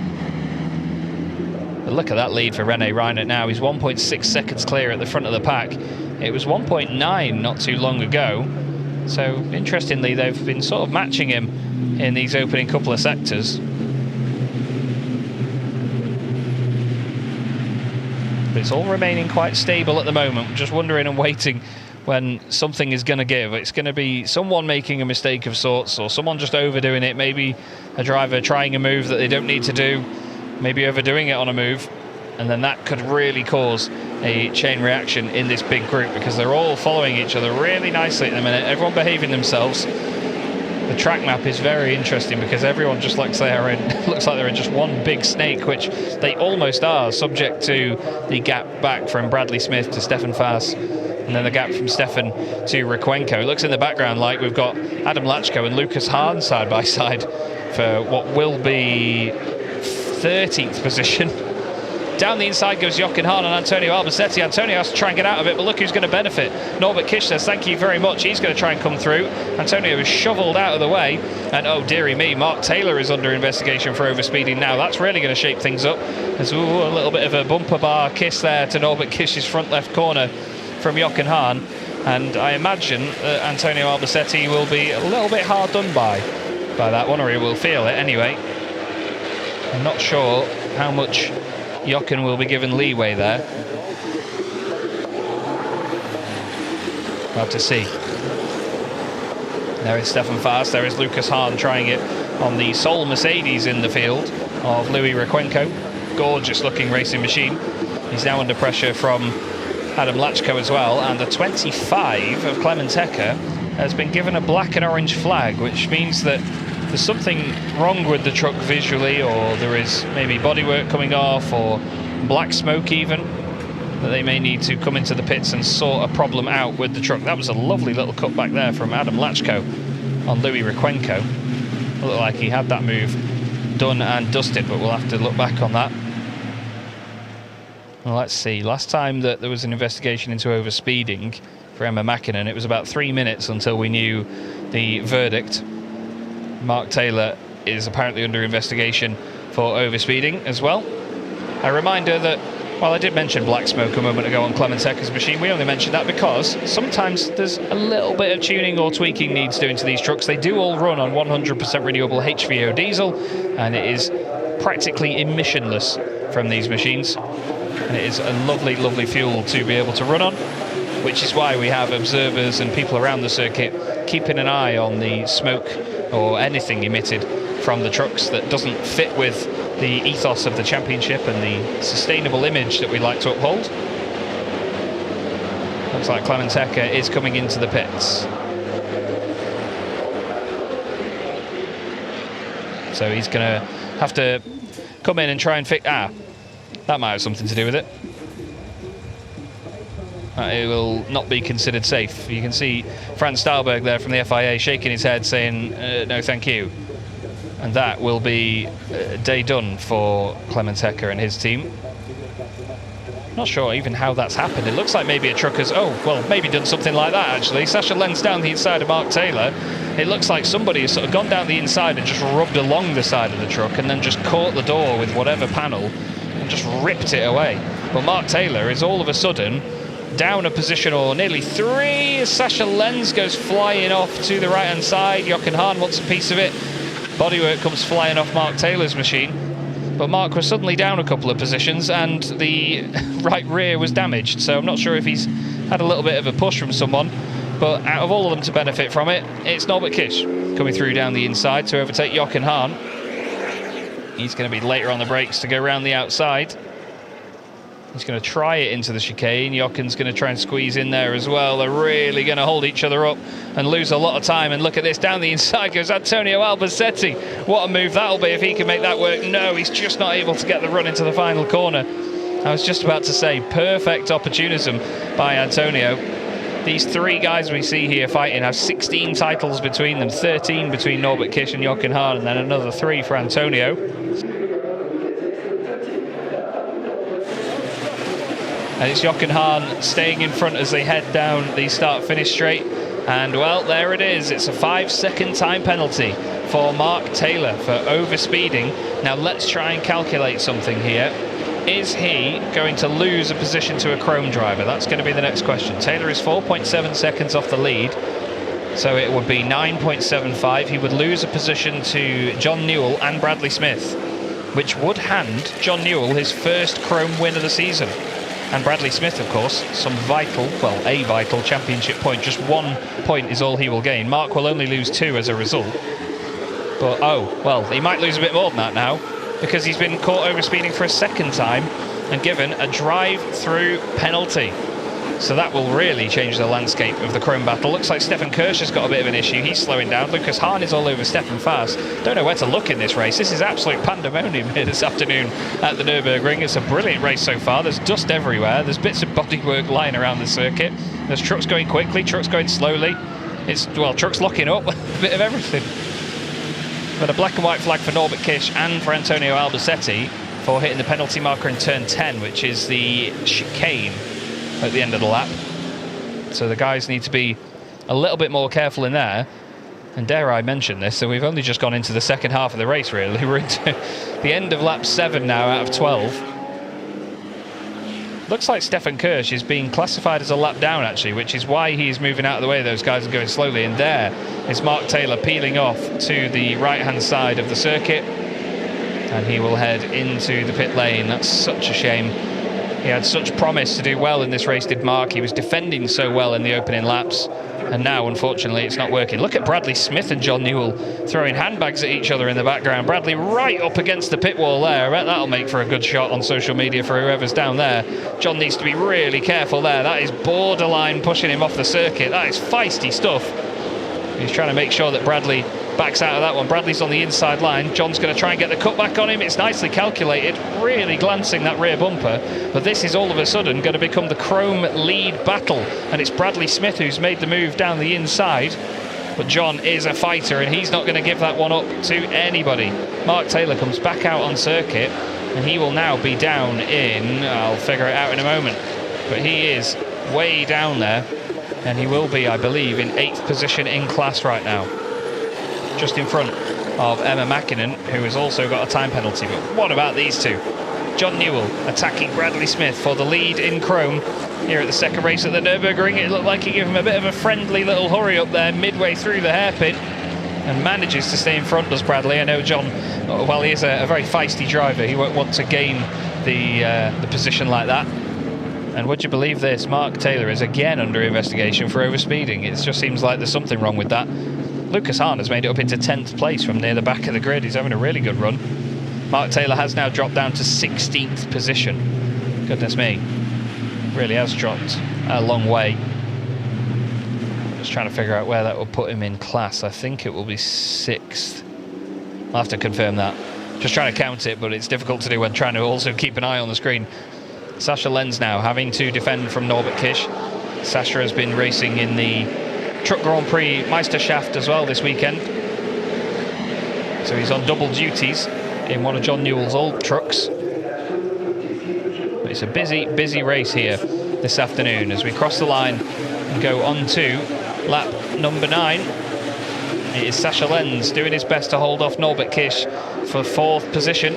But look at that lead for René Reinert now. He's 1.6 seconds clear at the front of the pack. It was 1.9 not too long ago. So interestingly, they've been sort of matching him in these opening couple of sectors. But it's all remaining quite stable at the moment. Just wondering and waiting when something is going to give. It's going to be someone making a mistake of sorts, or someone just overdoing it. Maybe a driver trying a move that they don't need to do, maybe overdoing it on a move, and then that could really cause a chain reaction in this big group, because they're all following each other really nicely at the minute, everyone behaving themselves. The track map is very interesting because everyone just looks like they're in just one big snake, which they almost are, subject to the gap back from Bradley Smith to Stefan Faas, and then the gap from Stefan to Requenco. It looks in the background like we've got Adam Lachko and Lucas Hahn side by side for what will be 13th position. Down the inside goes Jochen Hahn and Antonio Albacete. Antonio has to try and get out of it, but look who's going to benefit. Norbert Kish says thank you very much. He's going to try and come through. Antonio is shoveled out of the way, and oh dearie me, Mark Taylor is under investigation for overspeeding now. That's really going to shape things up. There's a little bit of a bumper bar kiss there to Norbert Kish's front left corner from Jochen Hahn, and I imagine that Antonio Albacete will be a little bit hard done by that one, or he will feel it anyway. I'm not sure how much Jochen will be given leeway there. We'll have to see. There is Stefan Faas, there is Lucas Hahn trying it on the sole Mercedes in the field of Louis Requenco. Gorgeous looking racing machine. He's now under pressure from Adam Lachko as well, and the 25 of Clemens Hecker has been given a black and orange flag, which means that there's something wrong with the truck visually, or there is maybe bodywork coming off, or black smoke even, that they may need to come into the pits and sort a problem out with the truck. That was a lovely little cut back there from Adam Lachko on Louis Requenco. It looked like he had that move done and dusted, but we'll have to look back on that. Well, let's see. Last time that there was an investigation into overspeeding for Emma Mäkinen, it was about 3 minutes until we knew the verdict. Mark Taylor is apparently under investigation for overspeeding as well. A reminder that, while I did mention black smoke a moment ago on Clemens Hecker's machine, we only mentioned that because sometimes there's a little bit of tuning or tweaking needs doing to these trucks. They do all run on 100% renewable HVO diesel, and it is practically emissionless from these machines. And it is a lovely, lovely fuel to be able to run on, which is why we have observers and people around the circuit keeping an eye on the smoke or anything emitted from the trucks that doesn't fit with the ethos of the championship and the sustainable image that we like to uphold. Looks like Clemens Hecker is coming into the pits. So he's going to have to come in and try and fix... that might have something to do with it. It will not be considered safe. You can see Franz Stahlberg there from the FIA shaking his head saying no thank you, and that will be a day done for Clemens Hecker and his team. Not sure even how that's happened. It looks like maybe a truck has maybe done something like that actually. Sasha Lenz down the inside of Mark Taylor. It looks like somebody has sort of gone down the inside and just rubbed along the side of the truck and then just caught the door with whatever panel and just ripped it away. But Mark Taylor is all of a sudden down a position or nearly 3 as Sasha Lenz goes flying off to the right hand side. Jochen Hahn wants a piece of it. Bodywork comes flying off Mark Taylor's machine, but Mark was suddenly down a couple of positions and the right rear was damaged, so I'm not sure if he's had a little bit of a push from someone, but out of all of them to benefit from it, it's Norbert Kish coming through down the inside to overtake Jochen Hahn. He's going to be later on the brakes to go around the outside. He's going to try it into the chicane. Jochen's going to try and squeeze in there as well. They're really going to hold each other up and lose a lot of time. And look at this, down the inside goes Antonio Albacete. What a move that'll be if he can make that work. No, he's just not able to get the run into the final corner. I was just about to say, perfect opportunism by Antonio. These 3 guys we see here fighting have 16 titles between them, 13 between Norbert Kish and Jochen Hahn, and then another 3 for Antonio. And it's Jochen Hahn staying in front as they head down the start-finish straight. And, well, there it is. It's a 5-second time penalty for Mark Taylor for overspeeding. Now, let's try and calculate something here. is he going to lose a position to a Chrome driver? That's going to be the next question. Taylor is 4.7 seconds off the lead, so it would be 9.75. He would lose a position to John Newell and Bradley Smith, which would hand John Newell his first Chrome win of the season. And Bradley Smith, of course, a vital championship point. Just 1 point is all he will gain. Mark will only lose 2 as a result. But, he might lose a bit more than that now, because he's been caught overspeeding for a second time and given a drive-through penalty. So that will really change the landscape of the Chrome battle. Looks like Stefan Kirsch has got a bit of an issue. He's slowing down. Lucas Hahn is all over Stefan Fast. Don't know where to look in this race. This is absolute pandemonium here this afternoon at the Nürburgring. It's a brilliant race so far. There's dust everywhere. There's bits of bodywork lying around the circuit. There's trucks going quickly, trucks going slowly. Trucks locking up, a bit of everything. But a black and white flag for Norbert Kish and for Antonio Albacete for hitting the penalty marker in turn 10, which is the chicane at the end of the lap. So the guys need to be a little bit more careful in there. And dare I mention this, so we've only just gone into the second half of the race, really. We're into the end of lap 7 now out of 12. Looks like Stefan Kirsch is being classified as a lap down, actually, which is why he's moving out of the way. Those guys are going slowly. And there is Mark Taylor peeling off to the right-hand side of the circuit. And he will head into the pit lane. That's such a shame. He had such promise to do well in this race, did Mark. He was defending so well in the opening laps. And now, unfortunately, it's not working. Look at Bradley Smith and John Newell throwing handbags at each other in the background. Bradley right up against the pit wall there. I bet that'll make for a good shot on social media for whoever's down there. John needs to be really careful there. That is borderline pushing him off the circuit. That is feisty stuff. He's trying to make sure that Bradley backs out of that one. Bradley's on the inside line. John's going to try and get the cutback on him. It's nicely calculated, really glancing that rear bumper. But this is all of a sudden going to become the Chrome lead battle. And it's Bradley Smith who's made the move down the inside. But John is a fighter and he's not going to give that one up to anybody. Mark Taylor comes back out on circuit and he will now be down in, I'll figure it out in a moment. But he is way down there. And he will be, I believe, in 8th position in class right now. Just in front of Emma Mäkinen, who has also got a time penalty. But what about these two? John Newell attacking Bradley Smith for the lead in Chrome here at the second race at the Nürburgring. It looked like he gave him a bit of a friendly little hurry up there midway through the hairpin and manages to stay in front, does Bradley. I know John, while he is a very feisty driver, he won't want to gain the position like that. And would you believe this? Mark Taylor is again under investigation for overspeeding. It just seems like there's something wrong with that. Lucas Hahn has made it up into 10th place from near the back of the grid. He's having a really good run. Mark Taylor has now dropped down to 16th position. Goodness me. Really has dropped a long way. Just trying to figure out where that will put him in class. I think it will be 6th. I'll have to confirm that. Just trying to count it, but it's difficult to do when trying to also keep an eye on the screen. Sascha Lenz now having to defend from Norbert Kish. Sascha has been racing in the Truck Grand Prix Meisterschaft as well this weekend. So he's on double duties in one of John Newell's old trucks. But it's a busy race here this afternoon as we cross the line and go on to lap number 9. It is Sascha Lenz doing his best to hold off Norbert Kish for 4th position.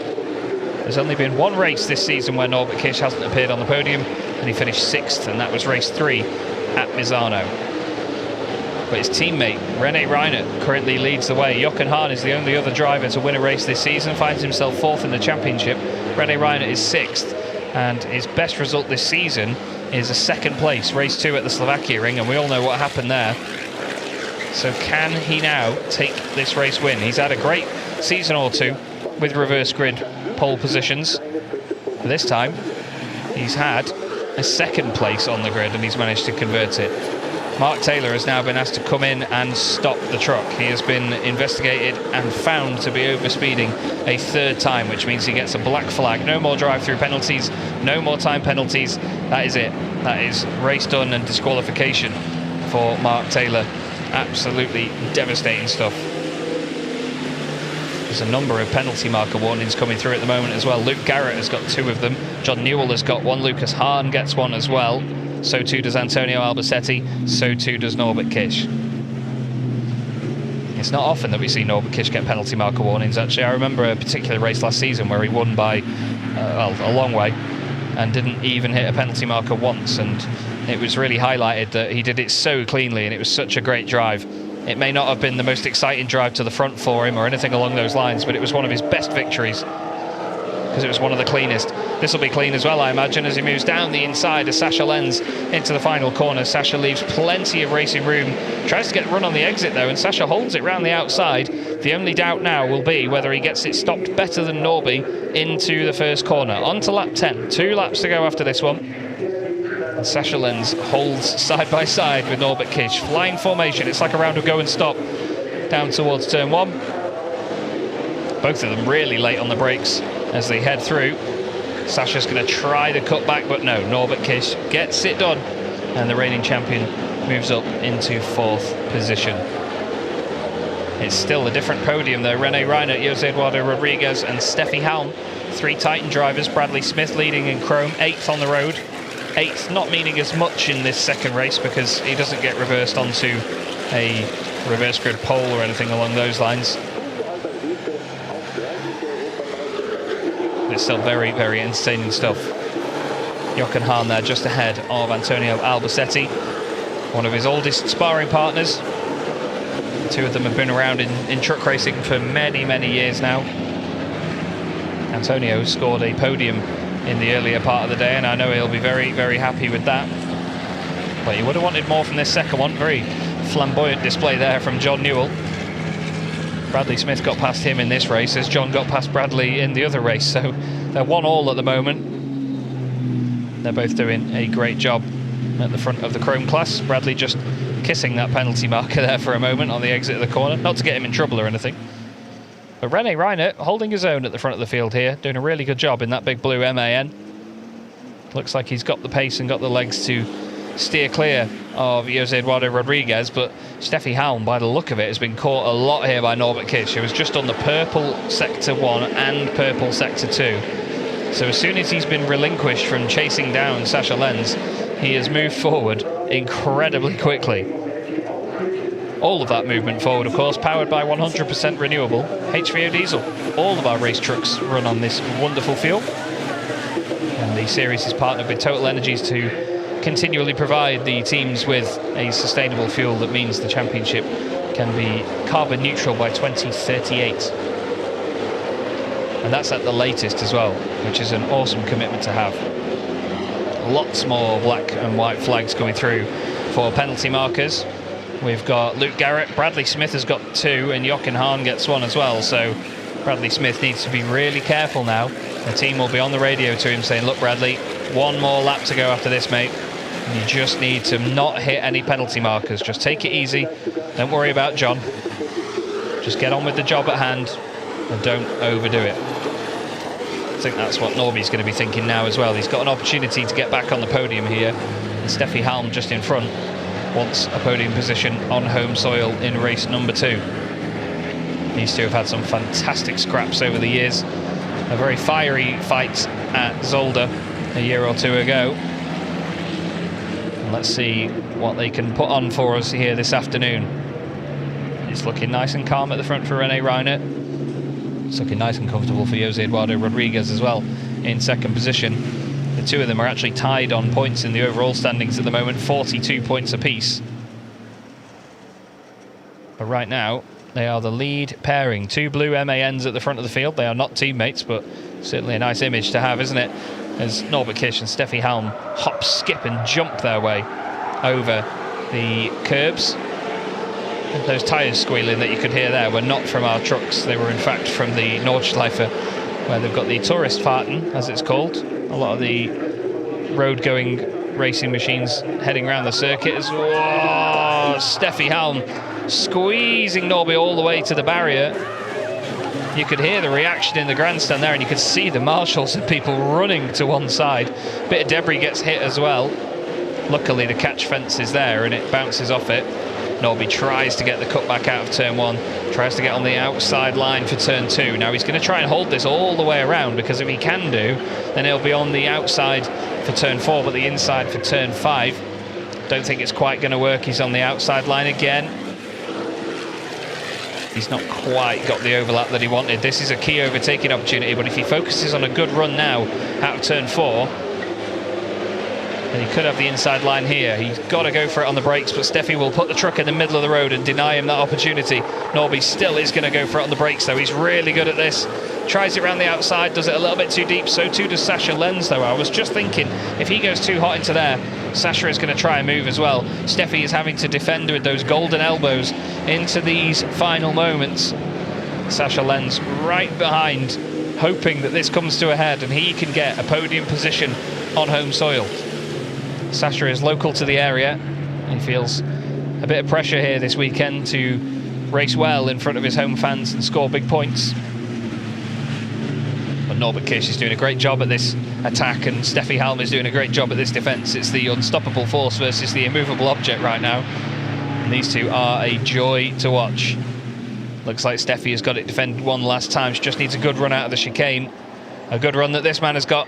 There's only been one race this season where Norbert Kish hasn't appeared on the podium, and he finished 6th, and that was race 3 at Misano. But his teammate, René Reinert, currently leads the way. Jochen Hahn is the only other driver to win a race this season, finds himself 4th in the championship. René Reinert is 6th, and his best result this season is a 2nd place, race 2 at the Slovakia Ring, and we all know what happened there. So can he now take this race win? He's had a great season or two with reverse grid pole positions. This time he's had a 2nd place on the grid and he's managed to convert it. Mark Taylor has now been asked to come in and stop the truck. He has been investigated and found to be overspeeding a 3rd time, which means he gets a black flag. No more drive-through penalties, no more time penalties. That is it. That is race done and disqualification for Mark Taylor. Absolutely devastating stuff. There's a number of penalty marker warnings coming through at the moment as well. Luke Garrett has got 2 of them. John Newell has got 1. Lucas Hahn gets 1 as well. So too does Antonio Albacete. So too does Norbert Kish. It's not often that we see Norbert Kish get penalty marker warnings, actually. I remember a particular race last season where he won by a long way and didn't even hit a penalty marker once, and it was really highlighted that he did it so cleanly and it was such a great drive. It may not have been the most exciting drive to the front for him or anything along those lines, but it was one of his best victories because it was one of the cleanest. This will be clean as well, I imagine, as he moves down the inside as Sasha Lenz into the final corner. Sasha leaves plenty of racing room, tries to get the run on the exit though, and Sasha holds it round the outside. The only doubt now will be whether he gets it stopped better than Norby into the first corner. On to lap 10, 2 laps to go after this one. And Sasha Lenz holds side by side with Norbert Kish. Flying formation, it's like a round of go and stop down towards turn 1. Both of them really late on the brakes as they head through. Sasha's going to try to cut back, but no, Norbert Kish gets it done, and the reigning champion moves up into 4th position. It's still a different podium though. René Reinert, Jose Eduardo Rodriguez and Steffi Halm, 3 Titan drivers. Bradley Smith leading in chrome, 8th on the road. 8th not meaning as much in this second race because he doesn't get reversed onto a reverse grid pole or anything along those lines. It's still very, very entertaining stuff. Jochen Hahn there just ahead of Antonio Albacete, one of his oldest sparring partners. The 2 of them have been around in truck racing for many, many years now. Antonio scored a podium in the earlier part of the day, and I know he'll be very, very happy with that. But he would have wanted more from this second one. Very flamboyant display there from John Newell. Bradley Smith got past him in this race as John got past Bradley in the other race, so they're 1-1 at the moment. They're both doing a great job at the front of the chrome class. Bradley just kissing that penalty marker there for a moment on the exit of the corner, not to get him in trouble or anything. But René Reinert holding his own at the front of the field here, doing a really good job in that big blue MAN. Looks like he's got the pace and got the legs to steer clear of Jose Eduardo Rodriguez, but Steffi Halm, by the look of it, has been caught a lot here by Norbert Kish. He was just on the purple sector 1 and purple sector 2. So as soon as he's been relinquished from chasing down Sasha Lenz, he has moved forward incredibly quickly. All of that movement forward, of course, powered by 100% renewable HVO diesel. All of our race trucks run on this wonderful fuel. And the series is partnered with Total Energies to continually provide the teams with a sustainable fuel that means the championship can be carbon neutral by 2038. And that's at the latest as well, which is an awesome commitment to have. Lots more black and white flags coming through for penalty markers. We've got Luke Garrett, Bradley Smith has got 2, and Jochen Hahn gets 1 as well. So Bradley Smith needs to be really careful now. The team will be on the radio to him saying, look Bradley, 1 more lap to go after this, mate. And you just need to not hit any penalty markers. Just take it easy. Don't worry about John. Just get on with the job at hand and don't overdo it. I think that's what Norby's going to be thinking now as well. He's got an opportunity to get back on the podium here. And Steffi Halm just in front wants a podium position on home soil in race number 2. These two have had some fantastic scraps over the years. A very fiery fight at Zolder a year or 2 ago. And let's see what they can put on for us here this afternoon. It's looking nice and calm at the front for René Reinert. It's looking nice and comfortable for Jose Eduardo Rodriguez as well in second position. The 2 of them are actually tied on points in the overall standings at the moment, 42 points apiece. But right now, they are the lead pairing. 2 blue MANs at the front of the field. They are not teammates, but certainly a nice image to have, isn't it? As Norbert Kish and Steffi Halm hop, skip and jump their way over the curbs. Those tyres squealing that you could hear there were not from our trucks. They were in fact from the Nordschleife, where they've got the Touristfahrten, as it's called. A lot of the road-going racing machines heading around the circuit. Steffi Halm squeezing Norby all the way to the barrier. You could hear the reaction in the grandstand there, and you could see the marshals and people running to one side. Bit of debris gets hit as well. Luckily the catch fence is there and it bounces off it. Norby tries to get the cut back out of turn 1, tries to get on the outside line for turn 2. Now he's going to try and hold this all the way around, because if he can do, then he'll be on the outside for turn 4, but the inside for turn 5. Don't think it's quite going to work. He's on the outside line again. He's not quite got the overlap that he wanted. This is a key overtaking opportunity, but if he focuses on a good run now out of turn 4, then he could have the inside line here. He's got to go for it on the brakes, but Steffi will put the truck in the middle of the road and deny him that opportunity. Norby still is going to go for it on the brakes, though. He's really good at this. Tries it around the outside, does it a little bit too deep. So too does Sasha Lenz, though. I was just thinking, if he goes too hot into there, Sasha is going to try and move as well. Steffi is having to defend with those golden elbows into these final moments. Sasha Lenz right behind, hoping that this comes to a head and he can get a podium position on home soil. Sasha is local to the area. He feels a bit of pressure here this weekend to race well in front of his home fans and score big points. But Norbert Kish is doing a great job at this attack, and Steffi Halm is doing a great job at this defence. It's the unstoppable force versus the immovable object right now. And these two are a joy to watch. Looks like Steffi has got it defended one last time. She just needs a good run out of the chicane. A good run that this man has got.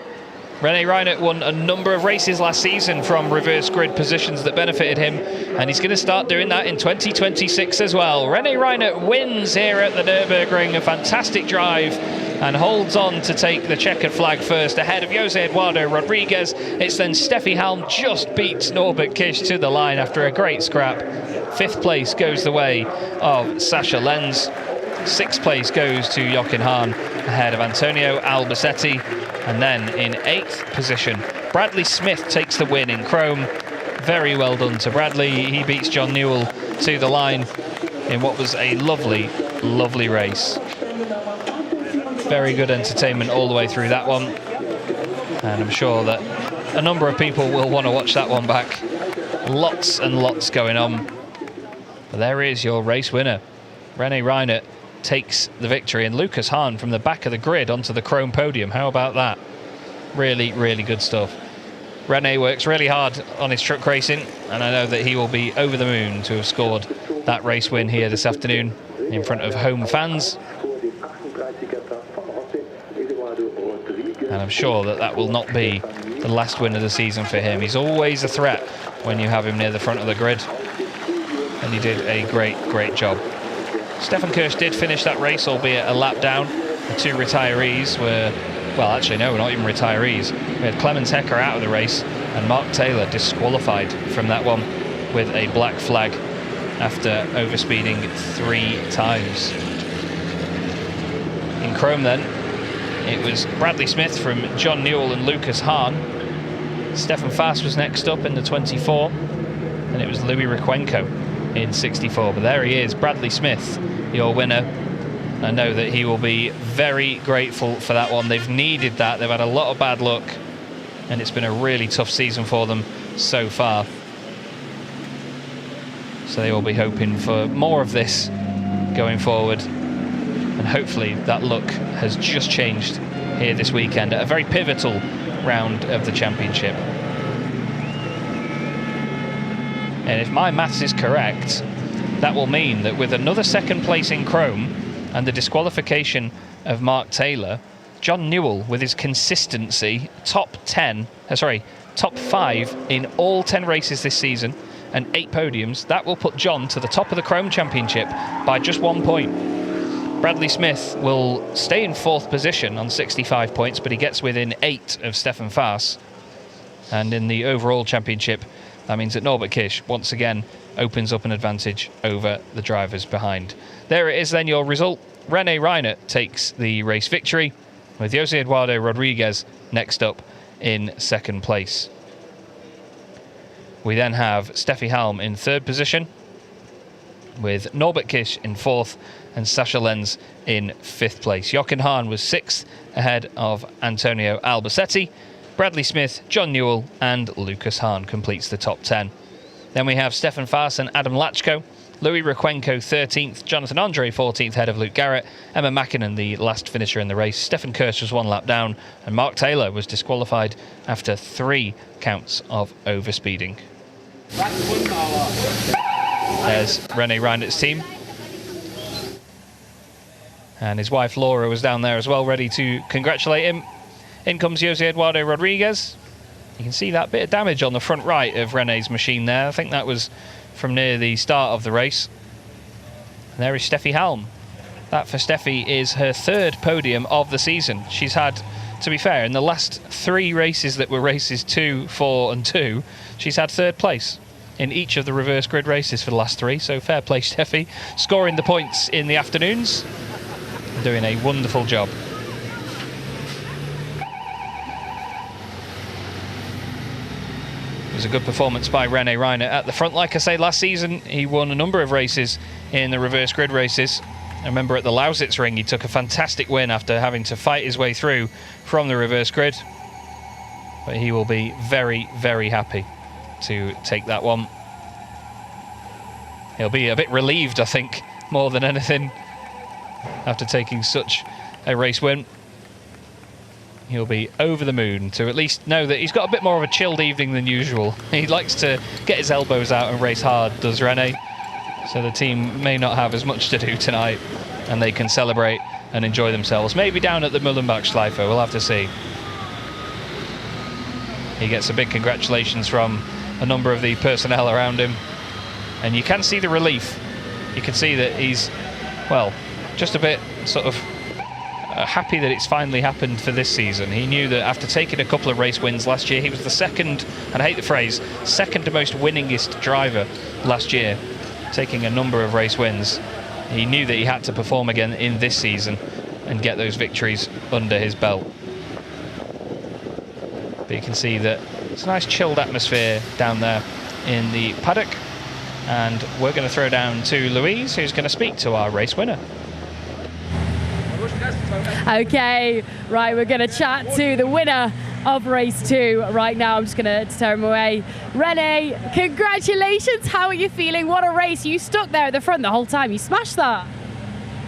René Reinert won a number of races last season from reverse grid positions that benefited him, and he's going to start doing that in 2026 as well. René Reinert wins here at the Nürburgring, a fantastic drive, and holds on to take the checkered flag first ahead of Jose Eduardo Rodriguez. It's then Steffi Halm just beats Norbert Kish to the line after a great scrap. 5th place goes the way of Sasha Lenz. 6th place goes to Jochen Hahn ahead of Antonio Albacete. And then in 8th position, Bradley Smith takes the win in Chrome. Very well done to Bradley. He beats John Newell to the line in what was a lovely, lovely race. Very good entertainment all the way through that one. And I'm sure that a number of people will want to watch that one back. Lots and lots going on. But there is your race winner. René Reinert takes the victory, and Lucas Hahn from the back of the grid onto the chrome podium. How about that? Really, really good stuff. René works really hard on his truck racing, and I know that he will be over the moon to have scored that race win here this afternoon in front of home fans. And I'm sure that that will not be the last win of the season for him. He's always a threat when you have him near the front of the grid, and he did a great, great job. Stefan Kirsch did finish that race, albeit a lap down. The 2 retirees were, well, actually, no, not even retirees. We had Clemens Hecker out of the race, and Mark Taylor disqualified from that one with a black flag after overspeeding 3 times. In Chrome, then, it was Bradley Smith from John Newell and Lucas Hahn. Stefan Faas was next up in the 24, and it was Louis Requenco in 64. But there he is, Bradley Smith, your winner. I know that he will be very grateful for that one. They've needed that. They've had a lot of bad luck, and it's been a really tough season for them so far. So they will be hoping for more of this going forward, and hopefully that luck has just changed here this weekend at a very pivotal round of the championship. And if my maths is correct, that will mean that with another 2nd place in Chrome and the disqualification of Mark Taylor, John Newell, with his consistency, top 5 in all 10 races this season and 8 podiums, that will put John to the top of the Chrome Championship by just 1 point. Bradley Smith will stay in 4th position on 65 points, but he gets within 8 of Stefan Faas. And in the overall championship, that means that Norbert Kish once again opens up an advantage over the drivers behind. There it is then, your result. René Reinert takes the race victory, with Jose Eduardo Rodriguez next up in 2nd place. We then have Steffi Halm in 3rd position, with Norbert Kish in 4th and Sasha Lenz in 5th place. Jochen Hahn was 6th ahead of Antonio Albacete. Bradley Smith, John Newell and Lucas Hahn completes the top 10. Then we have Stefan Faas and Adam Lachko. Louis Requenco 13th, Jonathan Andre 14th ahead of Luke Garrett. Emma Mackinnon the last finisher in the race. Stefan Kirsch was 1 lap down, and Mark Taylor was disqualified after 3 counts of overspeeding. There's René Reinert's team. And his wife Laura was down there as well, ready to congratulate him. In comes Jose Eduardo Rodriguez. You can see that bit of damage on the front right of René's machine there. I think that was from near the start of the race. And there is Steffi Halm That for Steffi is her 3rd podium of the season. She's had, to be fair, in the last 3 races that were races 2, 4 and 2, she's had 3rd place in each of the reverse grid races for the last 3. So fair play, Steffi, scoring the points in the afternoons, doing a wonderful job. It was a good performance by René Reiner at the front. Like I say, last season he won a number of races in the reverse grid races. I remember at the Lausitz Ring he took a fantastic win after having to fight his way through from the reverse grid. But he will be very, very happy to take that one. He'll be a bit relieved, I think, more than anything, after taking such a race win. He'll be over the moon to at least know that he's got a bit more of a chilled evening than usual. He likes to get his elbows out and race hard, does René. So the team may not have as much to do tonight, and they can celebrate and enjoy themselves. Maybe down at the Mullenbach-Schleife, we'll have to see. He gets a big congratulations from a number of the personnel around him, and you can see the relief. You can see that he's, well, just a bit sort of happy that it's finally happened for this season. He knew that after taking a couple of race wins last year, he was the second, and I hate the phrase, second most winningest driver last year, taking a number of race wins. He knew that he had to perform again in this season and get those victories under his belt. But you can see that it's a nice chilled atmosphere down there in the paddock, and we're going to throw down to Louise, who's going to speak to our race winner. Okay, right, we're going to chat to the winner of race 2 right now. I'm just going to tear him away. René, congratulations. How are you feeling? What a race. You stuck there at the front the whole time. You smashed that.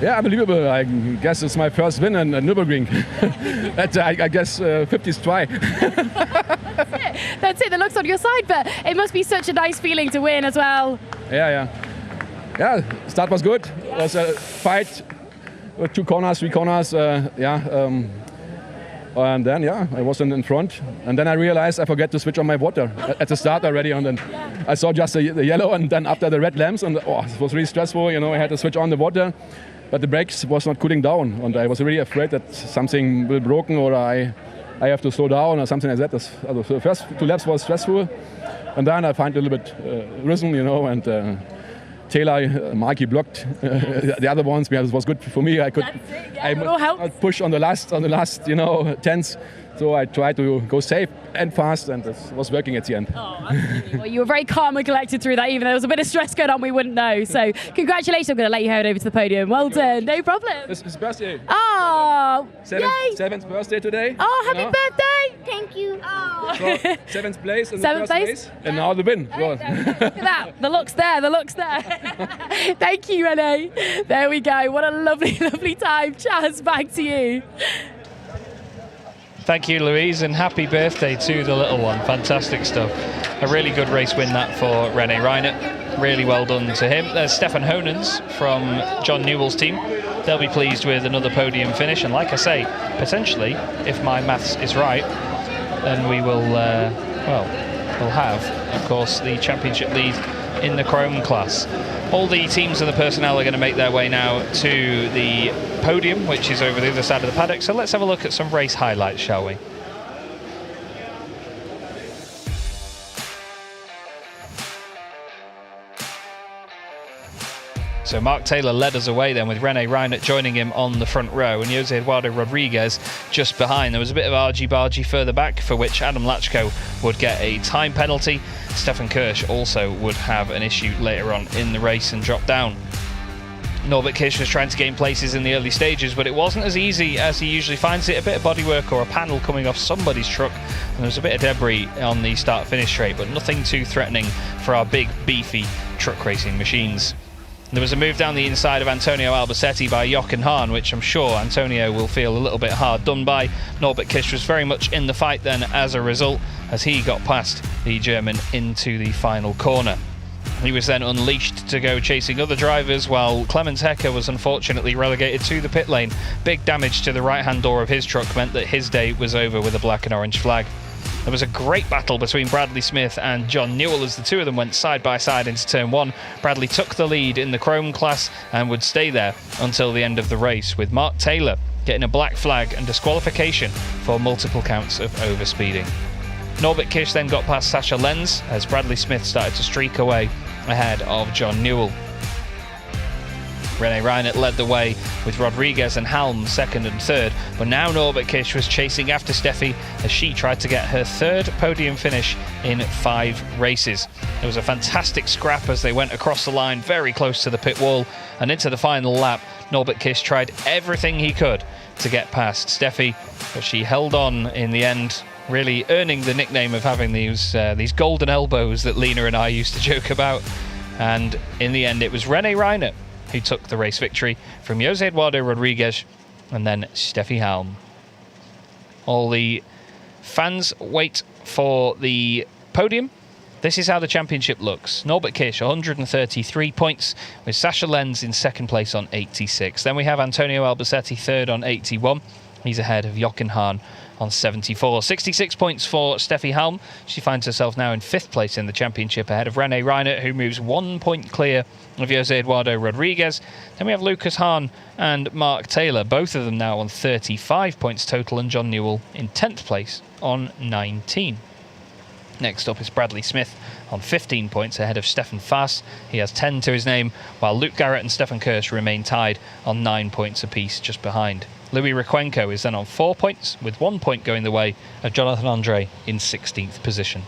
Yeah, unbelievable. I guess it's my first win in Nürburgring. That's, I guess, 50th try. That's it. The luck's on your side, but it must be such a nice feeling to win as well. Yeah. Start was good. It was a fight. 2 corners, 3 corners, and then I was in front, and then I realized I forgot to switch on my water at the start already, and then I saw just the yellow, and then after the red lamps, and it was really stressful. I had to switch on the water, but the brakes was not cooling down, and I was really afraid that something will broken or I have to slow down or something like that. The first 2 laps was stressful, and then I find a little bit rhythm, and Taylor, Marky blocked the other ones because it was good for me. I could push on the last tenths. So I tried to go safe and fast, and it was working at the end. Oh, absolutely. Well, you were very calm and collected through that, even though there was a bit of stress going on we wouldn't know. So congratulations. I'm going to let you head over to the podium. Well done. No problem. It's his birthday. Oh, yay. 7th birthday today. Oh, happy birthday. Thank you. Oh. So, 7th place in the 7th first place? race, and now the win. Look at that. The look's there. Thank you, René. There we go. What a lovely, lovely time. Chaz, back to you. Thank you, Louise, and happy birthday to the little one. Fantastic stuff. A really good race win that for René Reiner. Really well done to him. There's Stefan Honens from John Newell's team. They'll be pleased with another podium finish, and like I say, potentially, if my maths is right, then we will, we'll have, of course, the championship lead in the Chrome class. All the teams and the personnel are going to make their way now to the podium, which is over the other side of the paddock. So let's have a look at some race highlights, shall we? So Mark Taylor led us away then, with René Reiner joining him on the front row and Jose Eduardo Rodriguez just behind. There was a bit of argy-bargy further back, for which Adam Lachko would get a time penalty. Stefan Kirsch also would have an issue later on in the race and drop down. Norbert Kish was trying to gain places in the early stages, but it wasn't as easy as he usually finds it. A bit of bodywork or a panel coming off somebody's truck, and there was a bit of debris on the start-finish straight, but nothing too threatening for our big, beefy truck racing machines. There was a move down the inside of Antonio Albacete by Jochen Hahn, which I'm sure Antonio will feel a little bit hard done by. Norbert Kish was very much in the fight then as a result, as he got past the German into the final corner. He was then unleashed to go chasing other drivers, while Clemens Hecker was unfortunately relegated to the pit lane. Big damage to the right-hand door of his truck meant that his day was over with a black and orange flag. There was a great battle between Bradley Smith and John Newell as the two of them went side by side into turn 1. Bradley took the lead in the Chrome class and would stay there until the end of the race, with Mark Taylor getting a black flag and disqualification for multiple counts of overspeeding. Norbert Kish then got past Sascha Lenz as Bradley Smith started to streak away ahead of John Newell. René Reinert led the way with Rodriguez and Halm second and third, but now Norbert Kish was chasing after Steffi as she tried to get her third podium finish in 5 races. It was a fantastic scrap as they went across the line very close to the pit wall, and into the final lap Norbert Kish tried everything he could to get past Steffi, but she held on in the end, really earning the nickname of having these golden elbows that Lena and I used to joke about. And in the end it was René Reinert who took the race victory from Jose Eduardo Rodriguez and then Steffi Halm. All the fans wait for the podium. This is how the championship looks. Norbert Kish, 133 points, with Sascha Lenz in second place on 86. Then we have Antonio Albacete third on 81. He's ahead of Jochen Hahn on 74. 66 points for Steffi Halm. She finds herself now in 5th place in the championship, ahead of René Reinert, who moves 1 point clear of Jose Eduardo Rodriguez. Then we have Lucas Hahn and Mark Taylor, both of them now on 35 points total, and John Newell in 10th place on 19. Next up is Bradley Smith on 15 points ahead of Stefan Faas. He has 10 to his name, while Luke Garrett and Stefan Kirsch remain tied on 9 points apiece just behind. Louis Requenco is then on 4 points, with 1 point going the way of Jonathan Andre in 16th position.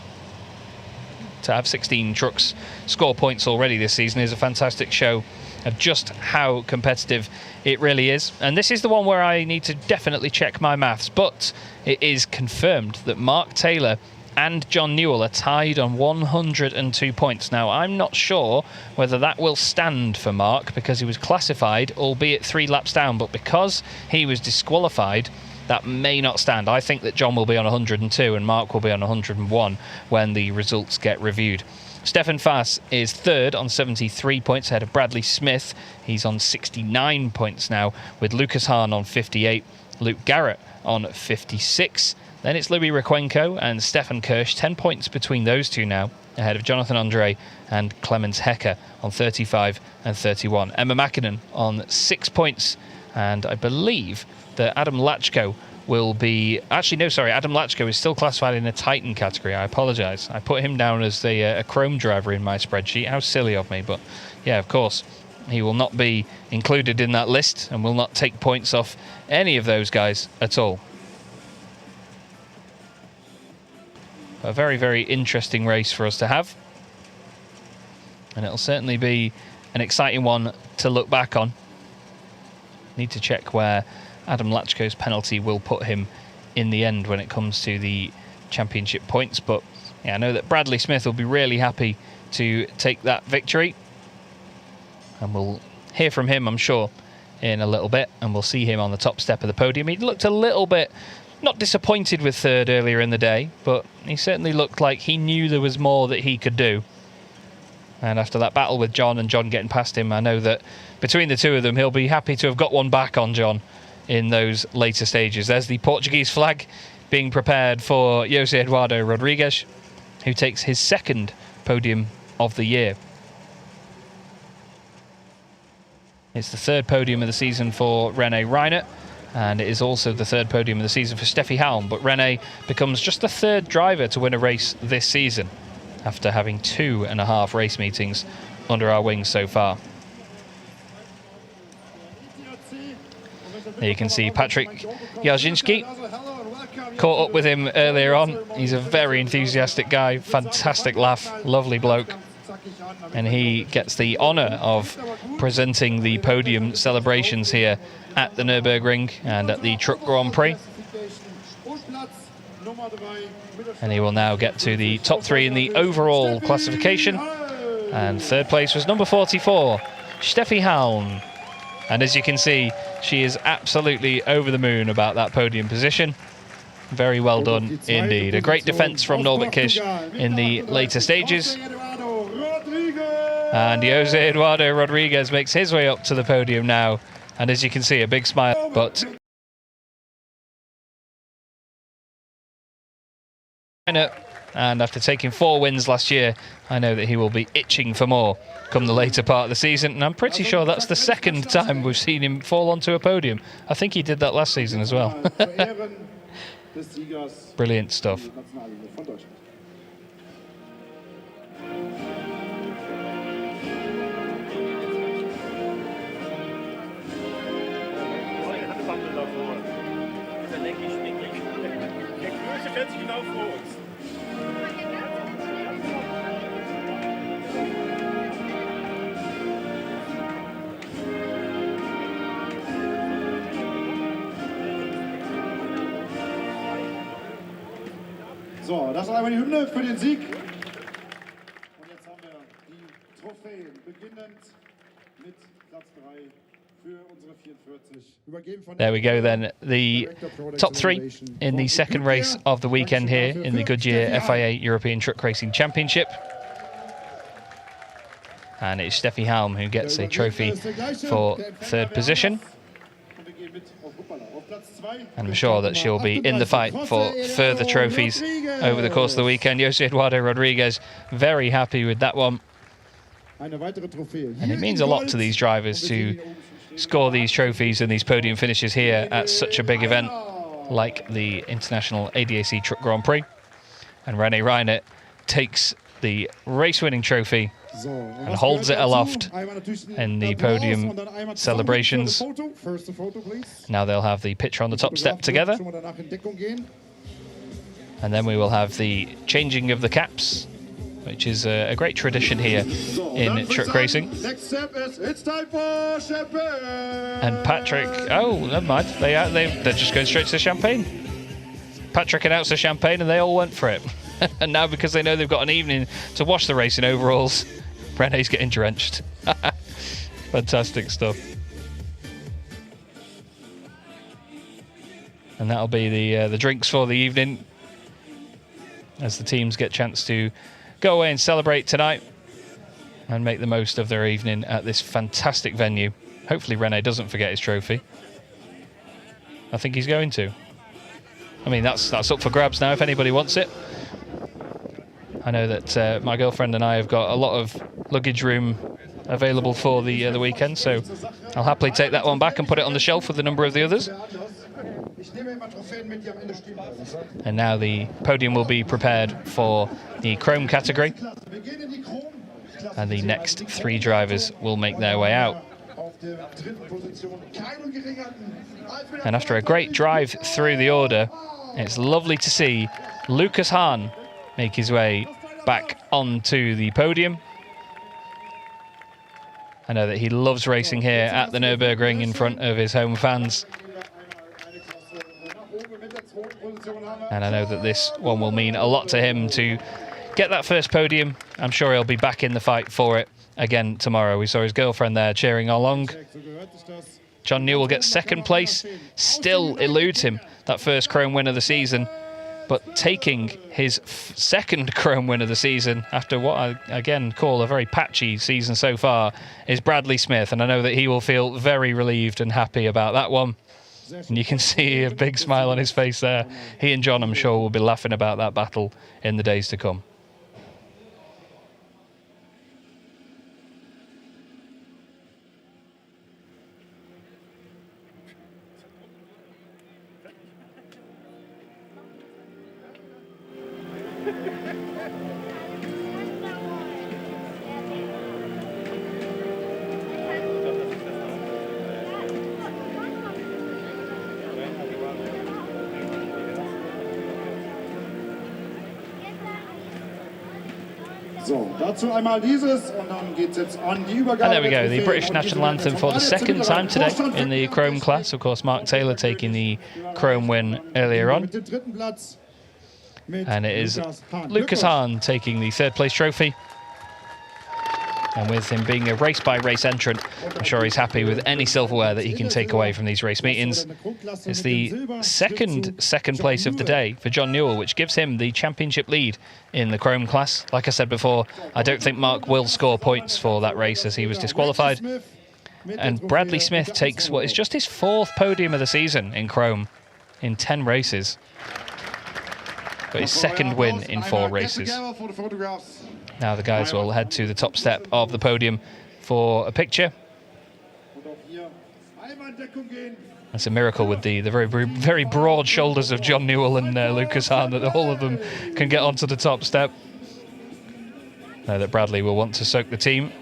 To have 16 trucks score points already this season is a fantastic show of just how competitive it really is. And this is the one where I need to definitely check my maths, but it is confirmed that Mark Taylor and John Newell are tied on 102 points. Now, I'm not sure whether that will stand for Mark, because he was classified, albeit 3 laps down, but because he was disqualified, that may not stand. I think that John will be on 102 and Mark will be on 101 when the results get reviewed. Stefan Faas is third on 73 points ahead of Bradley Smith. He's on 69 points now, with Lucas Hahn on 58, Luke Garrett on 56. Then it's Louis Requenco and Stefan Kirsch, 10 points between those two now, ahead of Jonathan Andre and Clemens Hecker on 35 and 31. Emma Mäkinen on 6 points, and I believe that Adam Lachko will be... Actually, no, sorry, Adam Lachko is still classified in a Titan category. I apologise. I put him down as a Chrome driver in my spreadsheet. How silly of me, but yeah, of course. He will not be included in that list and will not take points off any of those guys at all. A very, very interesting race for us to have. And it'll certainly be an exciting one to look back on. Need to check where Adam Lachko's penalty will put him in the end when it comes to the championship points. But yeah, I know that Bradley Smith will be really happy to take that victory. And we'll hear from him, I'm sure, in a little bit. And we'll see him on the top step of the podium. He looked a little bit... not disappointed with third earlier in the day, but he certainly looked like he knew there was more that he could do. And after that battle with John and John getting past him, I know that between the two of them, he'll be happy to have got one back on John in those later stages. There's the Portuguese flag being prepared for Jose Eduardo Rodriguez, who takes his 2nd podium of the year. It's the 3rd podium of the season for René Reinert, and it is also the 3rd podium of the season for Steffi Halm. But René becomes just the 3rd driver to win a race this season, after having 2.5 race meetings under our wings so far. There you can see Patrick Jarzinski. Caught up with him earlier on. He's a very enthusiastic guy, fantastic laugh, lovely bloke. And he gets the honour of presenting the podium celebrations here at the Nürburgring and at the Truck Grand Prix. And he will now get to the top 3 in the overall classification. And 3rd place was number 44, Steffi Halm. And as you can see, she is absolutely over the moon about that podium position. Very well done indeed. A great defence from Norbert Kish in the later stages. And Jose Eduardo Rodriguez makes his way up to the podium now. And as you can see, a big smile, but And after taking 4 wins last year, I know that he will be itching for more come the later part of the season. And I'm pretty sure that's the second time we've seen him fall onto a podium. I think he did that last season as well. Brilliant stuff. So, das war einmal die Hymne für den Sieg. Und jetzt haben wir die Trophäen, beginnend mit Platz 3 für unsere 44. There we go then, the top 3 in the second race of the weekend here in the Goodyear FIA European Truck Racing Championship. And it's Steffi Halm who gets a trophy for 3rd position. And I'm sure that she'll be in the fight for further trophies over the course of the weekend. Jose Eduardo Rodriguez very happy with that one. And it means a lot to these drivers to score these trophies and these podium finishes here at such a big event like the International ADAC Truck Grand Prix. And René Reinert takes the race-winning trophy and holds it aloft in the podium celebrations. Now they'll have the picture on the top step together. And then we will have the changing of the caps, which is a great tradition here in truck racing. And Patrick, oh, never mind, they're just going straight to the champagne. Patrick announced the champagne and they all went for it. And now, because they know they've got an evening to wash the racing overalls, René's getting drenched. Fantastic stuff. And that'll be the drinks for the evening as the teams get a chance to go away and celebrate tonight and make the most of their evening at this fantastic venue. Hopefully René doesn't forget his trophy. I think he's going to. I mean, that's up for grabs now if anybody wants it. I know that my girlfriend and I have got a lot of luggage room available for the weekend, so I'll happily take that one back and put it on the shelf with a number of the others. And now the podium will be prepared for the chrome category, and the next 3 drivers will make their way out. And after a great drive through the order, it's lovely to see Lucas Hahn make his way back onto the podium. I know that he loves racing here at the Nürburgring in front of his home fans. And I know that this one will mean a lot to him to get that first podium. I'm sure he'll be back in the fight for it again tomorrow. We saw his girlfriend there cheering along. John Newell gets 2nd place, still eludes him, that first chrome win of the season. But taking his 2nd chrome win of the season after what I again call a very patchy season so far is Bradley Smith, and I know that he will feel very relieved and happy about that one. And you can see a big smile on his face there. He and John, I'm sure, will be laughing about that battle in the days to come. And there we go, the British National Anthem for the 2nd time today in the chrome class. Of course, Mark Taylor taking the chrome win earlier on. And it is Lucas Hahn taking the 3rd place trophy. And with him being a race-by-race entrant, I'm sure he's happy with any silverware that he can take away from these race meetings. It's the second place of the day for John Newell, which gives him the championship lead in the chrome class. Like I said before, I don't think Mark will score points for that race as he was disqualified. And Bradley Smith takes what is just his 4th podium of the season in chrome in 10 races. got his second win in 4 races. Now the guys will head to the top step of the podium for a picture. It's a miracle with the very broad shoulders of John Newell and Lucas Hahn that all of them can get onto the top step. Know that Bradley will want to soak the team.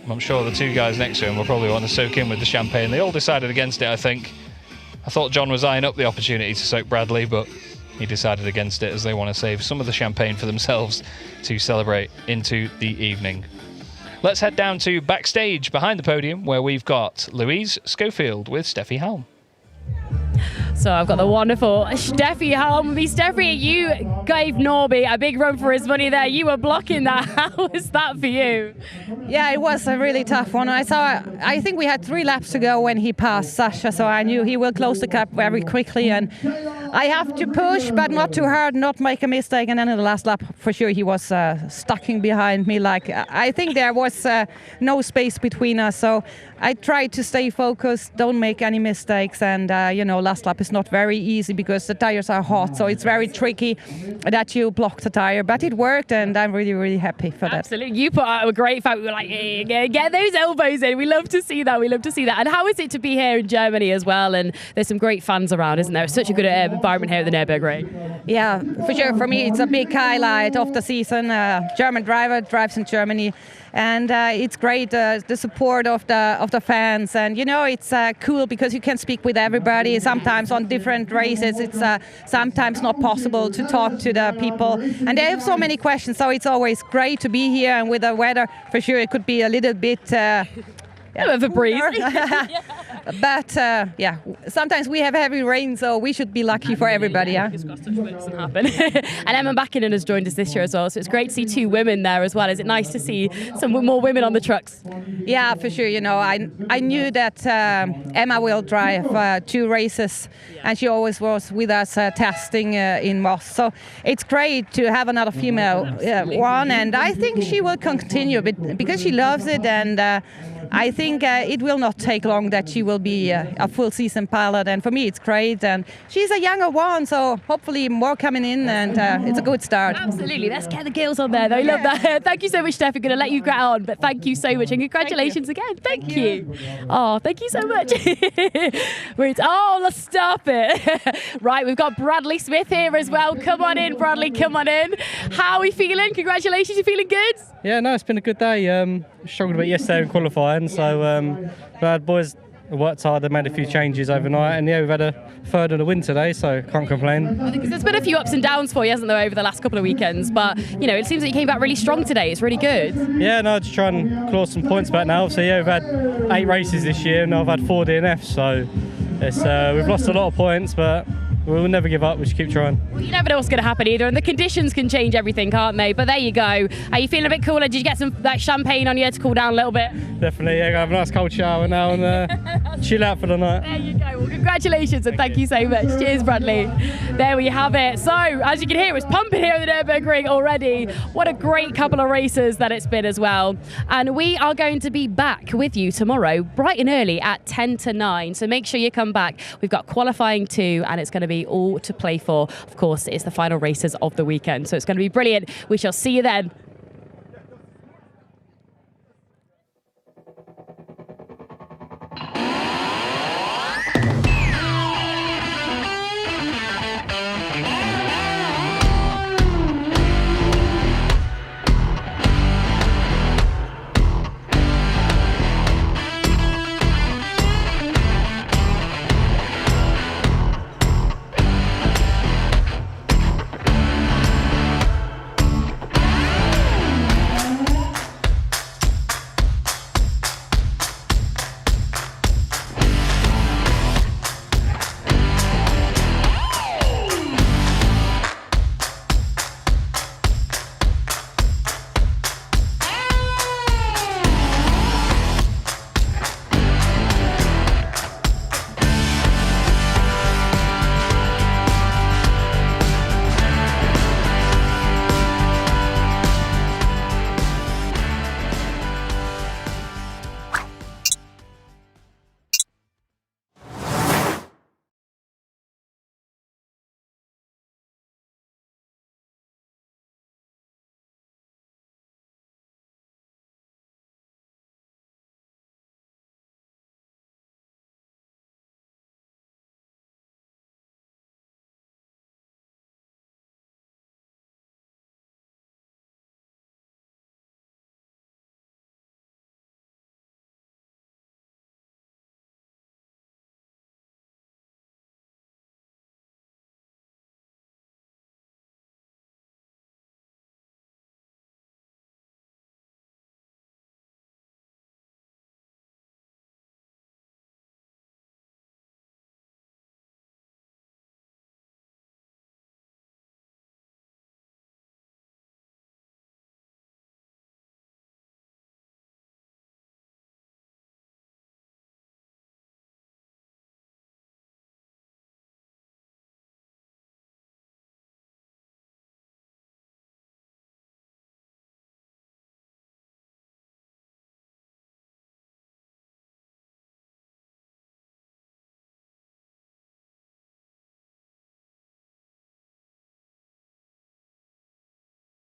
I'm sure the 2 guys next to him will probably want to soak in with the champagne. They all decided against it, I think. I thought John was eyeing up the opportunity to soak Bradley, but he decided against it as they want to save some of the champagne for themselves to celebrate into the evening. Let's head down to backstage behind the podium where we've got Louise Schofield with Steffi Halm. So I've got the wonderful Steffi Halm. Steffi, you gave Norby a big run for his money there. You were blocking that. How was that for you? Yeah, it was a really tough one. I think we had 3 laps to go when he passed Sasha, so I knew he will close the gap very quickly. And I have to push, but not too hard, not make a mistake. And then in the last lap, for sure, he was stucking behind me. Like I think there was no space between us. So I tried to stay focused, don't make any mistakes. And, last lap is not very easy because the tires are hot. So it's very tricky that you block the tire. But it worked, and I'm really, really happy for that. Absolutely. You put out a great fight. We were like, hey, get those elbows in. We love to see that. We love to see that. And how is it to be here in Germany as well? And there's some great fans around, isn't there? It's such a good environment here at the Nürburgring. Yeah, for sure. For me, it's a big highlight of the season. German driver drives in Germany. And it's great, the support of the fans, and it's cool because you can speak with everybody. Sometimes on different races, it's sometimes not possible to talk to the people, and they have so many questions. So it's always great to be here, and with the weather, for sure, it could be a little bit. Of a breeze. But sometimes we have heavy rain, so we should be lucky for everybody. Yeah. Doesn't happen. And Emma Bakkinen has joined us this year as well, so it's great to see 2 women there as well. Is it nice to see some more women on the trucks? Yeah, for sure. I knew that Emma will drive 2 races, and she always was with us testing in Moss. So it's great to have another female one, and I think she will continue because she loves it, and I think it will not take long that she will be a full season pilot, and for me it's great, and she's a younger one, so hopefully more coming in, and it's a good start. Absolutely, let's get the girls on there. They love that. Thank you so much, Steph. We're going to let you get on, but thank you so much, and congratulations again. Thank you. Oh, thank you so much. Let's stop it. Right, we've got Bradley Smith here as well. Come on in, Bradley, come on in. How are we feeling? Congratulations, you feeling good? Yeah, no, it's been a good day. Struggled a bit yesterday in qualifying, so our boys worked hard. They made a few changes overnight, and we've had a third and a win today, so can't complain. Because there's been a few ups and downs for you, hasn't there, over the last couple of weekends? But it seems that you came back really strong today. It's really good. Yeah, no, just try and claw some points back now. So we've had 8 races this year, and I've had 4 DNFs, so we've lost a lot of points, but we'll never give up. We should keep trying. Well, you never know what's going to happen either, and the conditions can change everything, can't they? But there you go. Are you feeling a bit cooler? Did you get some champagne on you to cool down a little bit? Definitely. Yeah, have a nice cold shower now and chill out for the night. There you go. Well, congratulations and thank you so much. Cheers, Bradley. There we have it. So, as you can hear, it's pumping here at the Nürburgring already. What a great couple of races that it's been as well. And we are going to be back with you tomorrow, bright and early at 10 to 9. So make sure you come back. We've got qualifying 2, and it's going to be all to play for. Of course, it's the final races of the weekend, so it's going to be brilliant. We shall see you then.